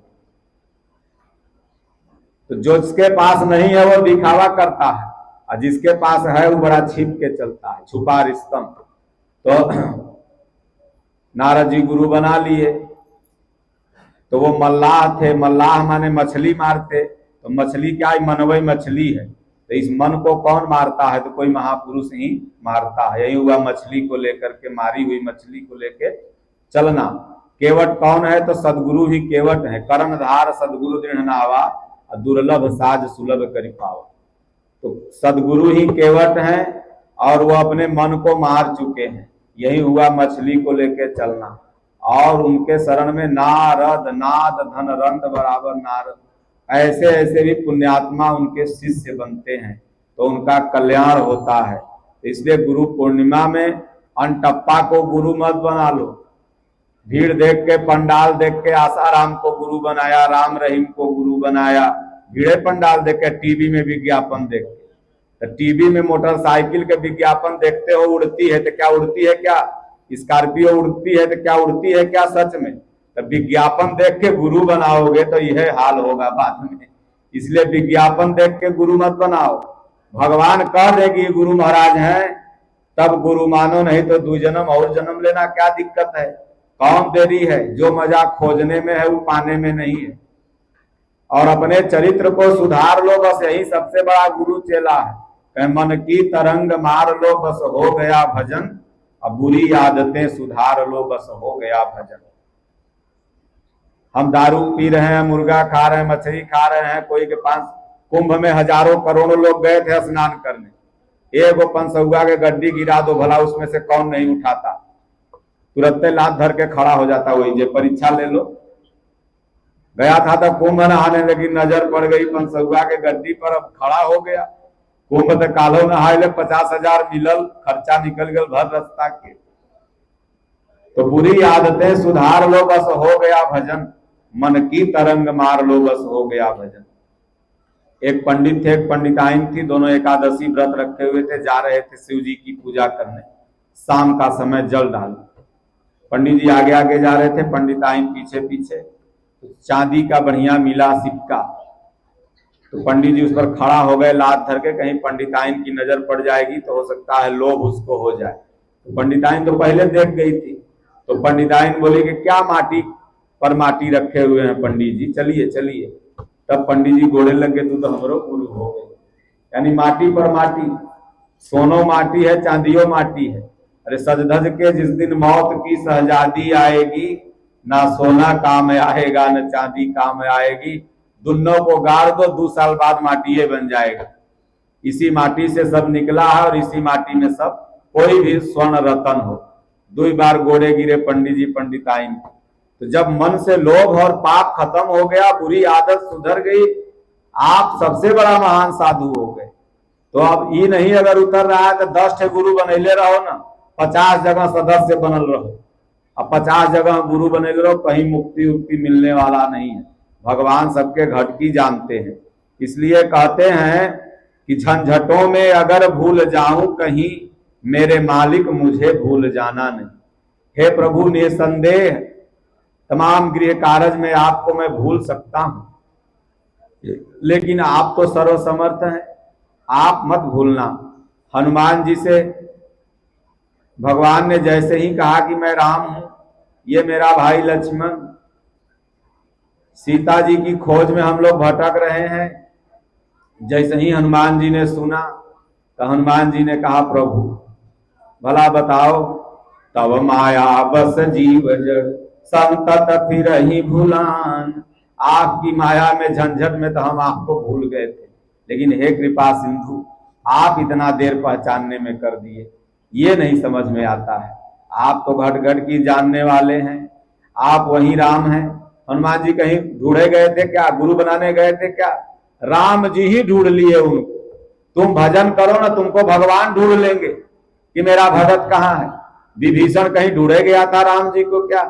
[SPEAKER 1] तो जो जिसके पास नहीं है वो दिखावा करता है, और जिसके पास है वो बड़ा छिप के चलता है, छुपा रिस्तम। तो नारद जी गुरु बना लिए, तो वो मल्लाह थे। मल्लाह माने मछली मारते, तो मछली क्या है, मनवई मछली है, तो इस मन को कौन मारता है, तो कोई महापुरुष ही मारता है। यही हुआ मछली को लेकर के, मारी हुई मछली को लेके चलना। केवट कौन है, तो सदगुरु ही केवट है। कर्णधार सदगुरु दृढ़ नावा, दुर्लभ साज सुलभ करि पावा। तो सदगुरु ही केवट हैं, और वो अपने मन को मार चुके हैं। यही हुआ मछली को लेके चलना। और उनके शरण में नारद नाद धन रंद बराबर नारद, ऐसे ऐसे भी पुण्यात्मा उनके शिष्य बनते हैं, तो उनका कल्याण होता है। इसलिए गुरु पूर्णिमा में अनटप्पा को गुरु मत बना लो। भीड़ देख के, पंडाल देख के आसाराम को गुरु बनाया, राम रहीम को गुरु बनाया। भीड़े पंडाल देख के, टीवी में विज्ञापन देख के, तो टीवी में मोटरसाइकिल के विज्ञापन देखते हो, उड़ती है तो क्या उड़ती है, क्या स्कॉर्पियो उड़ती है तो क्या उड़ती है, क्या सच में? तो विज्ञापन देख के गुरु बनाओगे तो यह हाल होगा बाद में। इसलिए विज्ञापन देख के गुरु मत बनाओ। भगवान कह दे कि गुरु महाराज हैं, तब गुरु मानो, नहीं तो 2 जन्म और जन्म लेना क्या दिक्कत है? कौन देरी है? जो मजा खोजने में है वो पाने में नहीं है। और अपने चरित्र को सुधार लो, बस यही सबसे बड़ा गुरु चेला है। मन की तरंग मार लो, बस हो गया भजन, अब बुरी आदतें सुधार लो, बस हो गया भजन। हम दारू पी रहे हैं, मुर्गा खा रहे हैं, मछली खा रहे हैं। कोई के पास कुंभ में हजारों करोड़ों लोग गए थे स्नान करने, एगो 500 के गड्डी गिरा दो, भला उसमें से कौन नहीं उठाता? तुरंत लात धर के खड़ा हो जाता। वही जे परीक्षा ले लो। गया था तो कुंभ नहाने, लेकिन नजर पड़ गई 500 के गड्डी पर, अब खड़ा हो गया। कुंभ तो कालो नहाए ले, 50,000 मिलल, खर्चा निकल गया भर रास्ता के। तो बुरी आदतें सुधार लो, बस हो गया भजन, मन की तरंग मार लो, बस हो गया भजन। एक पंडित थे, एक पंडिताइन थी, दोनों एकादशी व्रत रखे हुए थे, जा रहे थे शिव जी की पूजा करने। शाम का समय जल डाल, पंडित जी आगे आगे जा रहे थे, पंडिताइन पीछे पीछे। तो चांदी का बढ़िया मिला सिक्का, तो पंडित जी उस पर खड़ा हो गए लात धर के, कहीं पंडिताइन की नजर पड़ जाएगी तो हो सकता है लोभ उसको हो जाए। तो पंडिताइन तो पहले देख गई थी। तो पंडिताइन बोली कि क्या माटी पर माटी रखे हुए हैं पंडित जी, चलिए चलिए। तब पंडित जी गोड़े लगे, तू तो हमरो गुरु हो गए। यानी माटी पर माटी, सोनो माटी है, चांदियो माटी है। अरे सज धज के जिस दिन मौत की शहजादी आएगी, ना सोना काम आएगा न चांदी काम आएगी। दोनों को गाड़ दो, 2 साल बाद माटी बन जाएगा। इसी माटी से सब निकला है, और इसी माटी में सब कोई भी स्वर्ण रतन हो। 2 बार गोड़े गिरे पंडित जी पंडिताइन। तो जब मन से लोभ और पाप खत्म हो गया, बुरी आदत सुधर गई, आप सबसे बड़ा महान साधु हो गए। तो अब ये नहीं अगर उतर रहा है तो 10 गुरु बनैले रहो ना, 50 जगह सदस्य बनल रहो। अब 50 जगह गुरु बनैले रहो, कहीं मुक्ति उक्ति मिलने वाला नहीं है। भगवान सबके घटकी जानते हैं। इसलिए कहते हैं कि झंझटों में अगर भूल जाऊं कहीं, मेरे मालिक मुझे भूल जाना नहीं। हे प्रभु निसंदेह तमाम गृह कार्य में आपको मैं भूल सकता हूं, लेकिन आप तो सर्वसमर्थ हैं, आप मत भूलना। हनुमान जी से भगवान ने जैसे ही कहा कि मैं राम हूं, ये मेरा भाई लक्ष्मण, सीता जी की खोज में हम लोग भटक रहे हैं, जैसे ही हनुमान जी ने सुना तो हनुमान जी ने कहा प्रभु भला बताओ, तब माया बस जीव जड़ संतत फिर ही भूलान। आपकी माया में झंझट में तो हम आपको भूल गए थे, लेकिन हे कृपा सिंधु आप इतना देर पहचानने में कर दिए, ये नहीं समझ में आता है। आप तो घट घट की जानने वाले हैं, आप वही राम हैं। हनुमान जी कहीं ढूंढे गए थे क्या, गुरु बनाने गए थे क्या? राम जी ही ढूंढ लिए उनको। तुम भजन करो ना, तुमको भगवान ढूंढ लेंगे कि मेरा भगत कहाँ है। विभीषण कहीं ढूंढे गया था राम जी को क्या?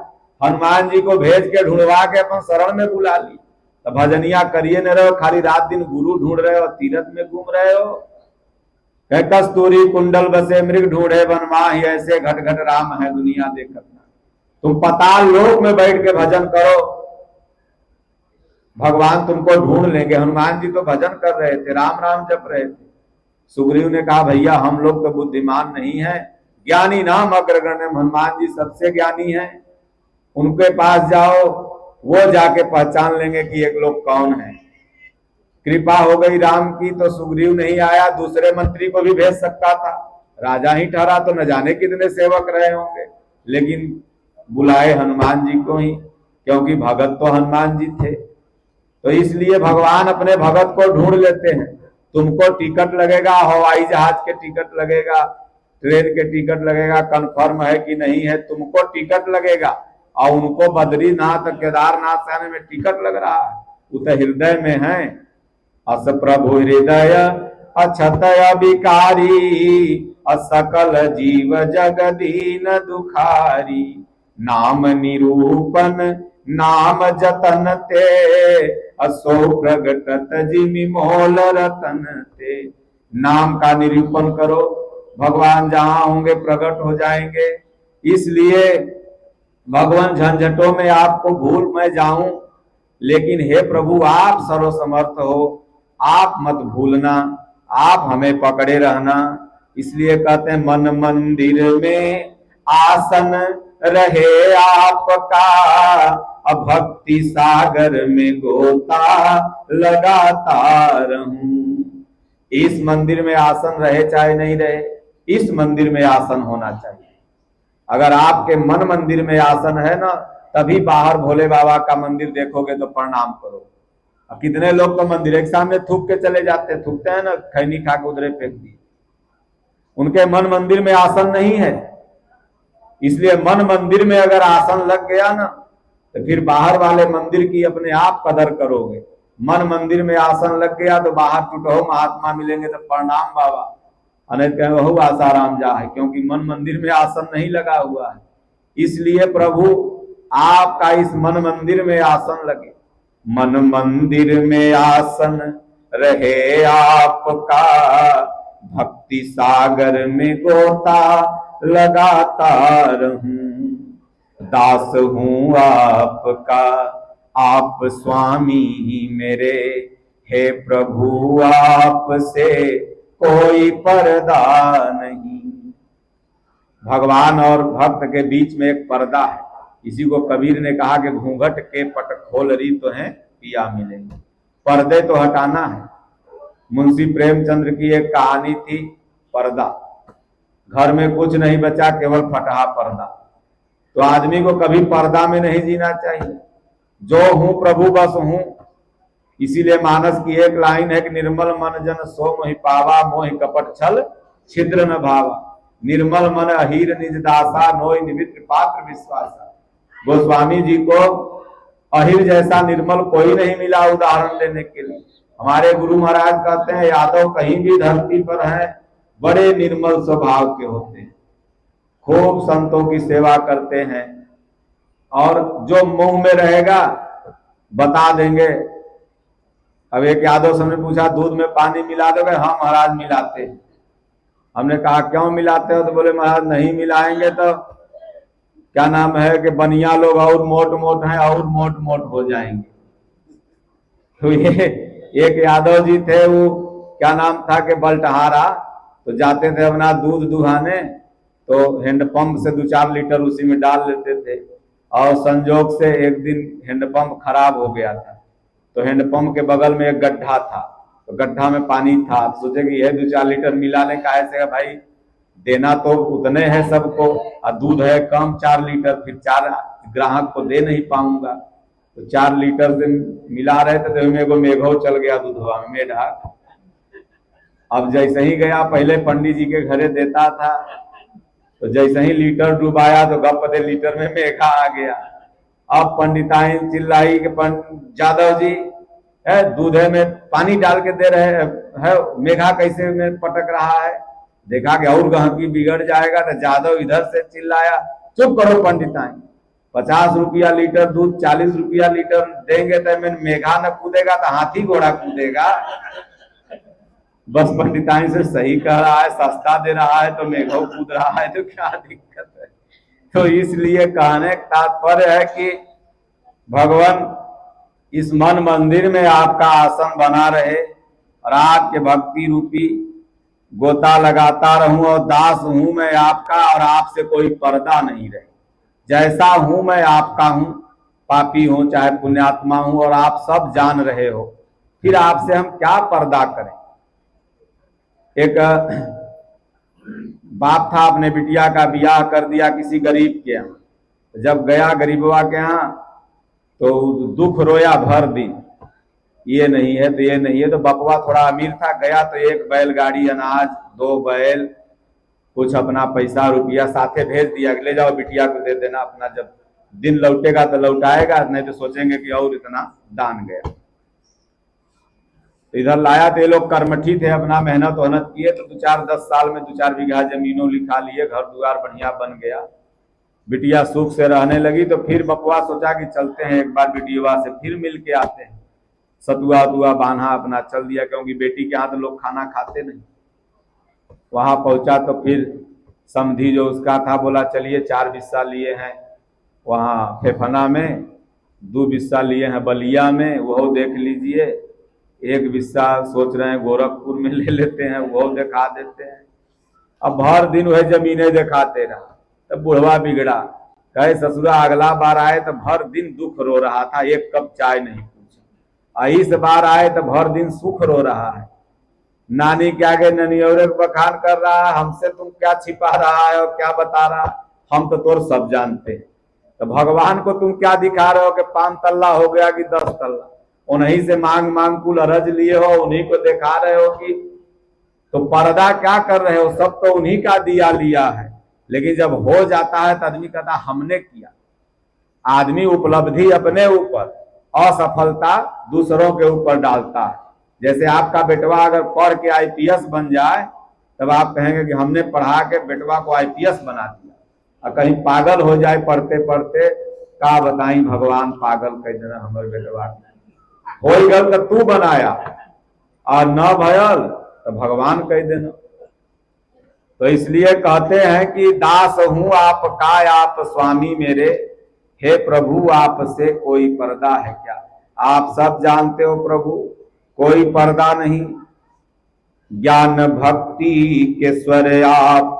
[SPEAKER 1] हनुमान जी को भेज के ढूंढवा के अपन शरण में बुला ली। तो भजनिया करिए न रहो, खाली रात दिन गुरु ढूंढ रहे हो, तीरथ में घूम रहे हो। कस्तूरी कुंडल बसे मृग ढूंढे बनमाही, ऐसे घट घट राम है दुनिया देखत। तुम पाताल लोक में बैठ के भजन करो, भगवान तुमको ढूंढ लेंगे। हनुमान जी तो भजन कर रहे थे, राम राम जप रहे थे। सुग्रीव ने कहा भैया हम लोग तो बुद्धिमान नहीं है, ज्ञानी नाम अग्रगण्य, हनुमान जी सबसे ज्ञानी हैं, उनके पास जाओ, वो जाके पहचान लेंगे कि एक लोग कौन है। कृपा हो गई राम की तो सुग्रीव नहीं आया, दूसरे मंत्री को भी भेज सकता था, राजा ही ठहरा तो न जाने कितने सेवक रहे होंगे, लेकिन बुलाए हनुमान जी को ही, क्योंकि भगत तो हनुमान जी थे। तो इसलिए भगवान अपने भगत को ढूंढ लेते हैं। तुमको टिकट लगेगा, हवाई जहाज के टिकट लगेगा, ट्रेन के टिकट लगेगा, कंफर्म है कि नहीं है, तुमको टिकट लगेगा। और उनको बद्रीनाथ केदारनाथ जाने में टिकट लग रहा है, वो तो हृदय में है। अस प्रभु हृदय अछतय विकारी, असकल जीव जगदीन दुखारी। नाम निरूपण नाम जतन ते, असो प्रगटत जिमि मोल रतन ते। नाम का निरूपण करो, भगवान जहां होंगे प्रकट हो जाएंगे। इसलिए भगवान झंझटों में आपको भूल मैं जाऊं, लेकिन हे प्रभु आप सर्वसमर्थ हो, आप मत भूलना, आप हमें पकड़े रहना। इसलिए कहते हैं मन मंदिर में आसन रहे आपका, अब भक्ति सागर में गोता लगाता रहूं। इस मंदिर में आसन रहे चाहे नहीं रहे, इस मंदिर में आसन होना चाहिए। अगर आपके मन मंदिर में आसन है ना, तभी बाहर भोले बाबा का मंदिर देखोगे तो प्रणाम करो। अब कितने लोग तो मंदिर के सामने थूक के चले जाते, थूकते हैं ना, खैनी खा के उधरे फेंक दी। उनके मन मंदिर में आसन नहीं है। इसलिए मन मंदिर में अगर आसन लग गया ना, तो फिर बाहर वाले मंदिर की अपने आप कदर करोगे। मन मंदिर में आसन लग गया तो बाहर टूटो महात्मा मिलेंगे तो प्रणाम बाबा, अनेक कहें बहु आसाराम जा है, क्योंकि मन मंदिर में आसन नहीं लगा हुआ है। इसलिए प्रभु आपका इस मन मंदिर में आसन लगे। मन मंदिर में आसन रहे आपका, भक्ति सागर में गोता लगाता रहूं। दास हूं आपका आप स्वामी ही मेरे, हे प्रभु आपसे कोई पर्दा नहीं। भगवान और भक्त के बीच में एक पर्दा है। इसी को कबीर ने कहा कि घूंघट के पट खोल रही तो है पिया मिलेंगे। पर्दे तो हटाना है। मुंशी प्रेमचंद्र की एक कहानी थी, पर्दा। घर में कुछ नहीं बचा, केवल फटा पर्दा। तो आदमी को कभी पर्दा में नहीं जीना चाहिए। जो हूं प्रभु बस हूं। इसीलिए मानस की एक लाइन है कि निर्मल मन जन सो मोहि पावा, मोहि कपट छल छिद्र न भावा। निर्मल मन अहीर निज दासा, नोई निमित्र पात्र विश्वासा। गोस्वामी जी को अहीर जैसा निर्मल कोई नहीं मिला उदाहरण देने के लिए। हमारे गुरु महाराज कहते हैं यादव कहीं भी धरती पर हैं, बड़े निर्मल स्वभाव के होते हैं, खूब संतों की सेवा करते हैं, और जो मुंह में रहेगा बता देंगे। अब एक यादव से हमने पूछा दूध में पानी मिला दोगे? हाँ महाराज मिलाते हैं। हमने कहा क्यों मिलाते हो? तो बोले महाराज नहीं मिलाएंगे तो क्या नाम है कि बनिया लोग और मोट मोट हैं और मोट मोट हो जाएंगे। तो ये एक यादव जी थे, वो क्या नाम था कि बलटहारा, तो जाते थे अपना दूध दुहाने, तो हैंडपंप से 2-4 लीटर उसी में डाल लेते थे। और संजोग से एक दिन हैंडपंप खराब हो गया था, तो हैंडपंप के बगल में एक गड्ढा था, तो गड्ढा में पानी था, तो सोचे कि यह 2-4 लीटर मिला लें, काहे से भाई देना तो उतने है सबको, और दूध है कम 4 लीटर, फिर 4 ग्राहक को दे नहीं पाऊंगा, तो 4 लीटर से मिला रहे थे, तो मेरे मेघो चल गया दूधवा में, मेढा। अब जैसे ही गया, पहले पंडित जी के घरे देता था, तो जैसे ही लीटर डुबाया तो गप दे लीटर में मेघा आ गया। अब पंडिताइन चिल्लाई कि जादव जी है दूध में पानी डाल के दे रहे है, मेघा कैसे में पटक रहा है। देखा कि और गहकी बिगड़ जाएगा, तो जादव इधर से चिल्लाया, चुप करो पंडिताइन, 50 रुपया लीटर दूध 40 रुपया लीटर देंगे तो मेघा न कूदेगा तो हाथी घोड़ा कूदेगा। बस पंडिताइन से सही कह रहा है, सस्ता दे रहा है तो मेघो कूद रहा है, तो क्या दिक्कत है। तो इसलिए कहने का तात्पर्य है कि भगवान इस मन मंदिर में आपका आसन बना रहे, और आपके भक्ति रूपी गोता लगाता रहूं, और दास हूं मैं आपका, और आपसे कोई पर्दा नहीं रहे। जैसा हूं मैं आपका हूं, पापी हूं चाहे पुण्यात्मा हूं, और आप सब जान रहे हो, फिर आपसे हम क्या पर्दा करें। एक बाप था, अपने बिटिया का ब्याह कर दिया किसी गरीब के यहाँ, जब गया गरीबवा के यहाँ तो दुख रोया भर दिन, ये नहीं है तो ये नहीं है। तो बपवा थोड़ा अमीर था, गया तो 1 बैलगाड़ी अनाज, 2 बैल, कुछ अपना पैसा रुपया साथे भेज दिया, ले जाओ बिटिया को दे देना, अपना जब दिन लौटेगा तो लौटाएगा, नहीं तो सोचेंगे कि और इतना दान गया। तो इधर लाया तो ये लोग कर्मठी थे, अपना मेहनत वहनत किए, तो 2-4-10 साल में 2-4 बीघा जमीनों लिखा लिए, घर दुआर बढ़िया बन गया, बिटिया सुख से रहने लगी। तो फिर बपुआ सोचा कि चलते हैं एक बार बिटिया से फिर मिल के आते हैं, सतुआ दुआ बांधा, अपना चल दिया, क्योंकि बेटी के यहाँ तो लोग खाना खाते नहीं। वहां पहुंचा तो फिर समधी जो उसका था बोला चलिए 4 बिस्सा लिए हैं वहां फेफना में, 2 बिस्सा लिए हैं बलिया में, वो देख लीजिए, 1 बिस्सा सोच रहे हैं गोरखपुर में ले लेते हैं, वो दिखा देते हैं। अब भर दिन वह जमीनें दिखाते रहा, तब बुढ़वा बिगड़ा, कहे ससुरा अगला बार आए तो भर दिन दुख रो रहा था, 1 कप चाय नहीं पूछा, इस बार आए तो भर दिन सुख रो रहा है। नानी के आगे ननियोरे बखान कर रहा है, हमसे तुम क्या छिपा रहा है और क्या बता रहा, हम तो तोर सब जानते हैं। तो भगवान को तुम क्या दिखा रहे हो कि 5 तल्ला हो गया कि 10 तल्ला, उन्हीं से मांग मांग कुल अरज लिए हो, उन्हीं को दिखा रहे हो कि, तो पर्दा क्या कर रहे हो, सब तो उन्हीं का दिया लिया है। लेकिन जब हो जाता है तो आदमी कहता हमने किया। आदमी उपलब्धि अपने ऊपर, असफलता दूसरों के ऊपर डालता है। जैसे आपका बेटवा अगर पढ़ के आईपीएस बन जाए, तब आप कहेंगे कि हमने पढ़ा के बेटवा को आईपीएस बना दिया। और कहीं पागल हो जाए पढ़ते पढ़ते, का बताई भगवान पागल कह देना हमारे बेटवा हो गल तो तू बनाया, और न भयल तो भगवान कह देना। तो इसलिए कहते हैं कि दास हूं आपका, आप स्वामी मेरे, हे प्रभु आपसे कोई पर्दा है क्या। आप सब जानते हो प्रभु, कोई पर्दा नहीं। ज्ञान भक्ति के स्वर आप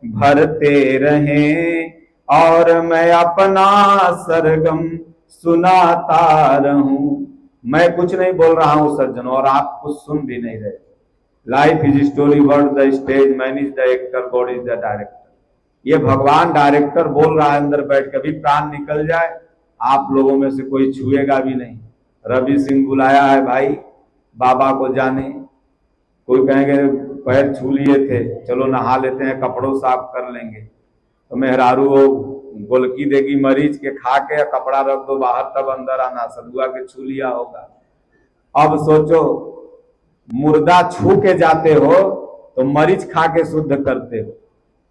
[SPEAKER 1] भरते रहें, और मैं अपना सरगम सुनाता रहूं। मैं कुछ नहीं बोल रहा हूं सज्जनों, और आप कुछ सुन भी नहीं रहे। Life is story, world the stage, man is the actor, God is the director. ये भगवान डायरेक्टर बोल रहा है अंदर बैठ के, भी प्राण निकल जाए आप लोगों में से कोई छुएगा भी नहीं। रवि सिंह बुलाया है भाई बाबा को जाने, कोई कहेंगे पैर छू लिए थे, चलो नहा लेते हैं, कपड़ों साफ कर लेंगे, तो मेहरारू वो गोलकी देगी मरीज के, खा के कपड़ा रख दो बाहर तब अंदर आना, सदुआ के छू लिया होगा। अब सोचो मुर्दा छू के जाते हो तो मरीज खा के शुद्ध करते हो,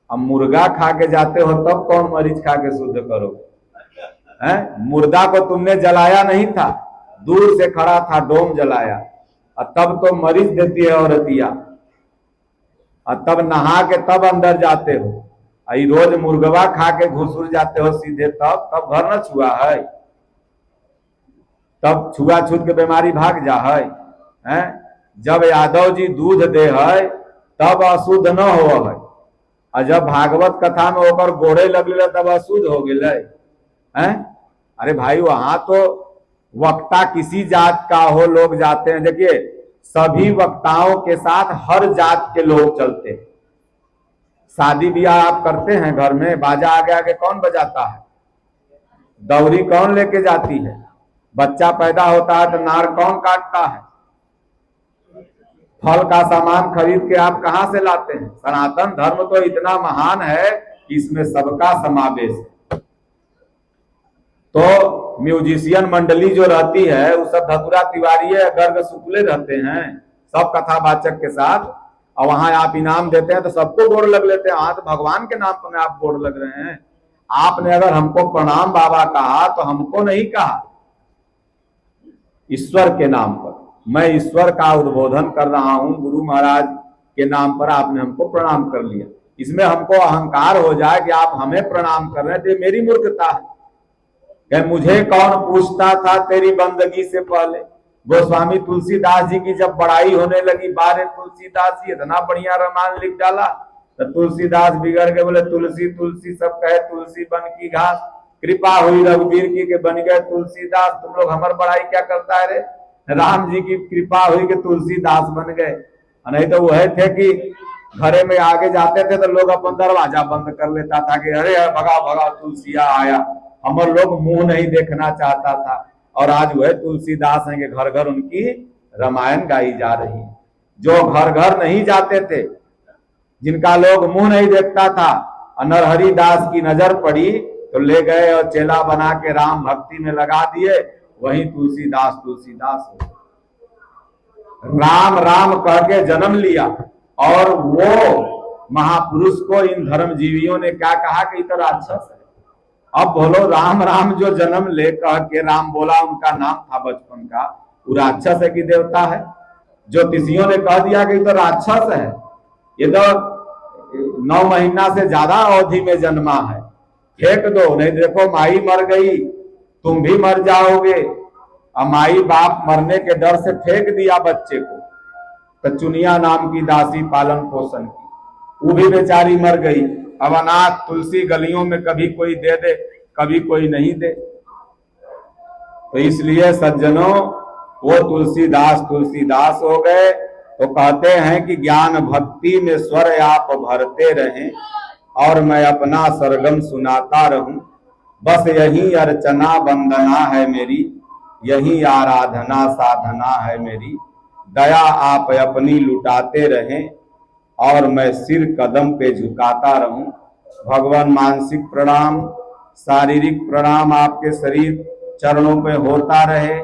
[SPEAKER 1] अब मुर्गा खा के जाते हो तब कौन मरीज खा के शुद्ध करोगे। मुर्दा को तुमने जलाया नहीं था, दूर से खड़ा था, डोम जलाया, और तब तो मरीज देती है औरतिया, और तब नहा के तब अंदर जाते हो। आई रोज मुर्गवा खा के घुसुर जाते हो सीधे, तब घर न छुआ है, तब छुआछूत के बीमारी भाग जा है। जब यादव जी दूध दे है तब अशुद्ध न हो है, और जब भागवत कथा में होकर गोड़े लगले तब अशुद्ध हो गए हैं। अरे भाई वहां तो वक्ता किसी जात का हो लोग जाते हैं। देखिए सभी वक्ताओं के साथ हर जात के लोग चलते हैं। शादी ब्याह आप करते हैं घर में, बाजा आगे आगे कौन बजाता है, दौरी कौन लेके जाती है, बच्चा पैदा होता है तो नार कौन काटता है, फल का सामान खरीद के आप कहां से लाते हैं। सनातन धर्म तो इतना महान है कि इसमें सबका समावेश है। तो म्यूजिशियन मंडली जो रहती है वो सब धतुरा तिवारी गर्ग शुक्ले रहते हैं सब कथावाचक के साथ, और वहां आप इनाम देते हैं तो सबको गोड़ लग लेते हैं। हाँ तो भगवान के नाम पर आप गोड़ लग रहे हैं। आपने अगर हमको प्रणाम बाबा कहा तो हमको नहीं कहा, ईश्वर के नाम पर। मैं ईश्वर का उद्बोधन कर रहा हूं, गुरु महाराज के नाम पर आपने हमको प्रणाम कर लिया। इसमें हमको अहंकार हो जाए कि आप हमें प्रणाम कर रहे हैं, तो ये मेरी मूर्खता है। मुझे कौन पूछता था तेरी बंदगी से पहले। गोस्वामी तुलसीदास जी की जब बड़ाई होने लगी, बारे तुलसीदास जी इतना बढ़िया रामायण लिख डाला, तो तुलसीदास बिगड़ के बोले तुलसी तुलसी सब कहे तुलसी बन की घास, कृपा हुई रघुवीर की के बन गए तुलसीदास। तुम लोग हमार बड़ाई क्या करता है रे, राम जी की कृपा हुई कि तुलसीदास बन गए। नहीं तो वह थे कि घरे में आगे जाते थे तो लोग अपन दरवाजा बंद कर लेता था कि अरे भगा भगा तुलसिया आया, हमर लोग मुंह नहीं देखना चाहता था। और आज वह तुलसीदास हैं कि घर घर उनकी रामायण गाई जा रही है। जो घर घर नहीं जाते थे, जिनका लोग मुंह नहीं देखता था, नरहरि दास की नजर पड़ी तो ले गए और चेला बना के राम भक्ति में लगा दिए, वही तुलसीदास तुलसीदास हो। राम राम कह के जन्म लिया, और वो महापुरुष को इन धर्मजीवियों ने क्या कहा कि इतना राक्षस है। अब बोलो राम राम जो जन्म ले कह के राम बोला, उनका नाम था बचपन का, वो राक्षस है कि देवता है। ज्योतिषियों ने कह दिया कि तो राक्षस है, ये तो 9 महीना से ज्यादा अवधि में जन्मा है, फेंक दो। नहीं देखो माई मर गई, तुम भी मर जाओगे। माई बाप मरने के डर से फेंक दिया बच्चे को। तो चुनिया नाम की दासी पालन पोषण की, वो भी बेचारी मर गई। अब अनाथ तुलसी गलियों में कभी कोई दे दे, कभी कोई नहीं दे। तो इसलिए सज्जनों वो तुलसीदास तुलसीदास हो गए। तो कहते हैं कि ज्ञान भक्ति में स्वर आप भरते रहें, और मैं अपना सरगम सुनाता रहूं। बस यही अर्चना वंदना है मेरी, यही आराधना साधना है मेरी। दया आप अपनी लुटाते रहें, और मैं सिर कदम पे झुकाता रहूं। भगवान मानसिक प्रणाम, शारीरिक प्रणाम आपके शरीर चरणों पे होता रहे,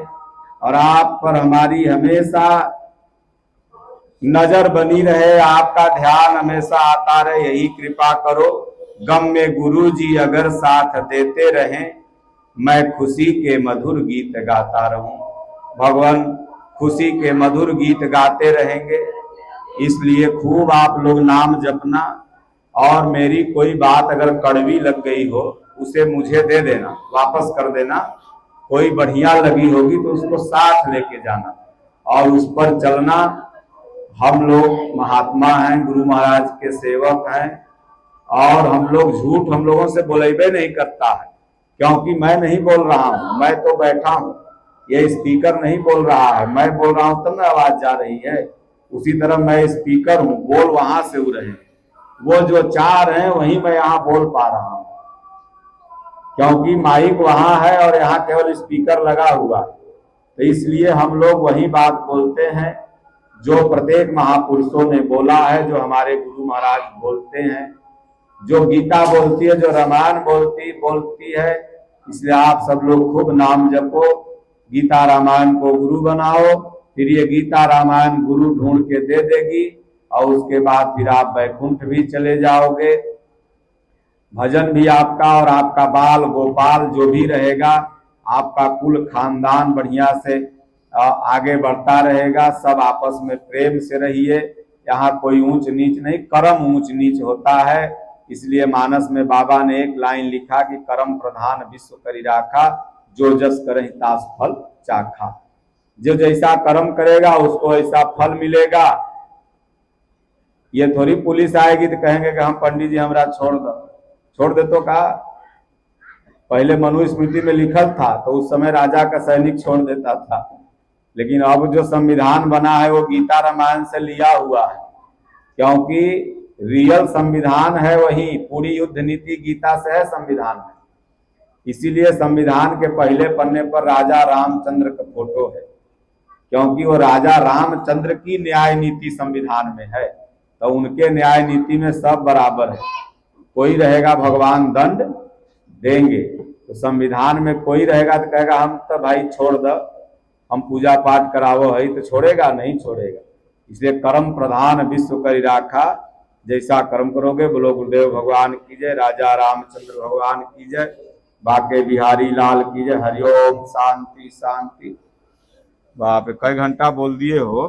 [SPEAKER 1] और आप पर हमारी हमेशा नजर बनी रहे, आपका ध्यान हमेशा आता रहे, यही कृपा करो। गम में गुरु जी अगर साथ देते रहें, मैं खुशी के मधुर गीत गाता रहूं। भगवान खुशी के मधुर गीत गाते रहेंगे, इसलिए खूब आप लोग नाम जपना। और मेरी कोई बात अगर कड़वी लग गई हो उसे मुझे दे देना, वापस कर देना। कोई बढ़िया लगी होगी तो उसको साथ लेके जाना और उस पर चलना। हम लोग महात्मा हैं, गुरु महाराज के सेवक हैं, और हम लोग झूठ हम लोगों से बोलेबे नहीं करता है, क्योंकि मैं नहीं बोल रहा हूं, मैं तो बैठा हूं, ये स्पीकर नहीं बोल रहा है। मैं बोल रहा हूं तब ना आवाज जा रही है, उसी तरह मैं स्पीकर हूं, बोल वहां से हो रहे हैं, वो जो चार हैं वहीं मैं यहाँ बोल पा रहा हूं, क्योंकि माइक वहां है और यहाँ केवल स्पीकर लगा हुआ। तो इसलिए हम लोग वही बात बोलते हैं जो प्रत्येक महापुरुषों ने बोला है, जो हमारे गुरु महाराज बोलते हैं, जो गीता बोलती है, जो रामायण बोलती है। इसलिए आप सब लोग खूब नाम जपो, गीता रामायण को गुरु बनाओ, फिर ये गीता रामायण गुरु ढूंढ के दे देगी, और उसके बाद फिर आप वैकुंठ भी चले जाओगे। भजन भी आपका और आपका बाल गोपाल जो भी रहेगा, आपका कुल खानदान बढ़िया से आगे बढ़ता रहेगा। सब आपस में प्रेम से रहिए, यहाँ कोई ऊंच नीच नहीं, कर्म ऊंच नीच होता है, इसलिए मानस में बाबा ने एक लाइन लिखा कि कर्म प्रधान विश्व करी राखा, जो जस करहि तास फल चाखा। जो जैसा कर्म करेगा उसको ऐसा फल मिलेगा। ये थोड़ी पुलिस आएगी तो कहेंगे कि हम पंडित जी हमरा छोड़ दे तो का। पहले मनुस्मृति में लिखल था तो उस समय राजा का सैनिक छोड़ देता था, लेकिन अब जो संविधान बना है वो गीता रामायण से लिया हुआ है, क्योंकि रियल संविधान है वही, पूरी युद्ध नीति गीता से है संविधान में। इसीलिए संविधान के पहले पन्ने पर राजा रामचंद्र का फोटो है, क्योंकि वो राजा रामचंद्र की न्याय नीति संविधान में है, तो उनके न्याय नीति में सब बराबर है। कोई रहेगा भगवान दंड देंगे, तो संविधान में कोई रहेगा तो कहेगा हम तो भाई छोड़ दो, हम पूजा पाठ करावो है, तो छोड़ेगा नहीं छोड़ेगा। इसलिए कर्म प्रधान विश्व करी राखा, जैसा कर्म करोगे। बोलो गुरुदेव भगवान की जय, राजा रामचंद्र भगवान की जय, बाके बिहारी लाल की जय। हरिओम, शांति शांति। बाप रे, कई घंटा बोल दिए हो।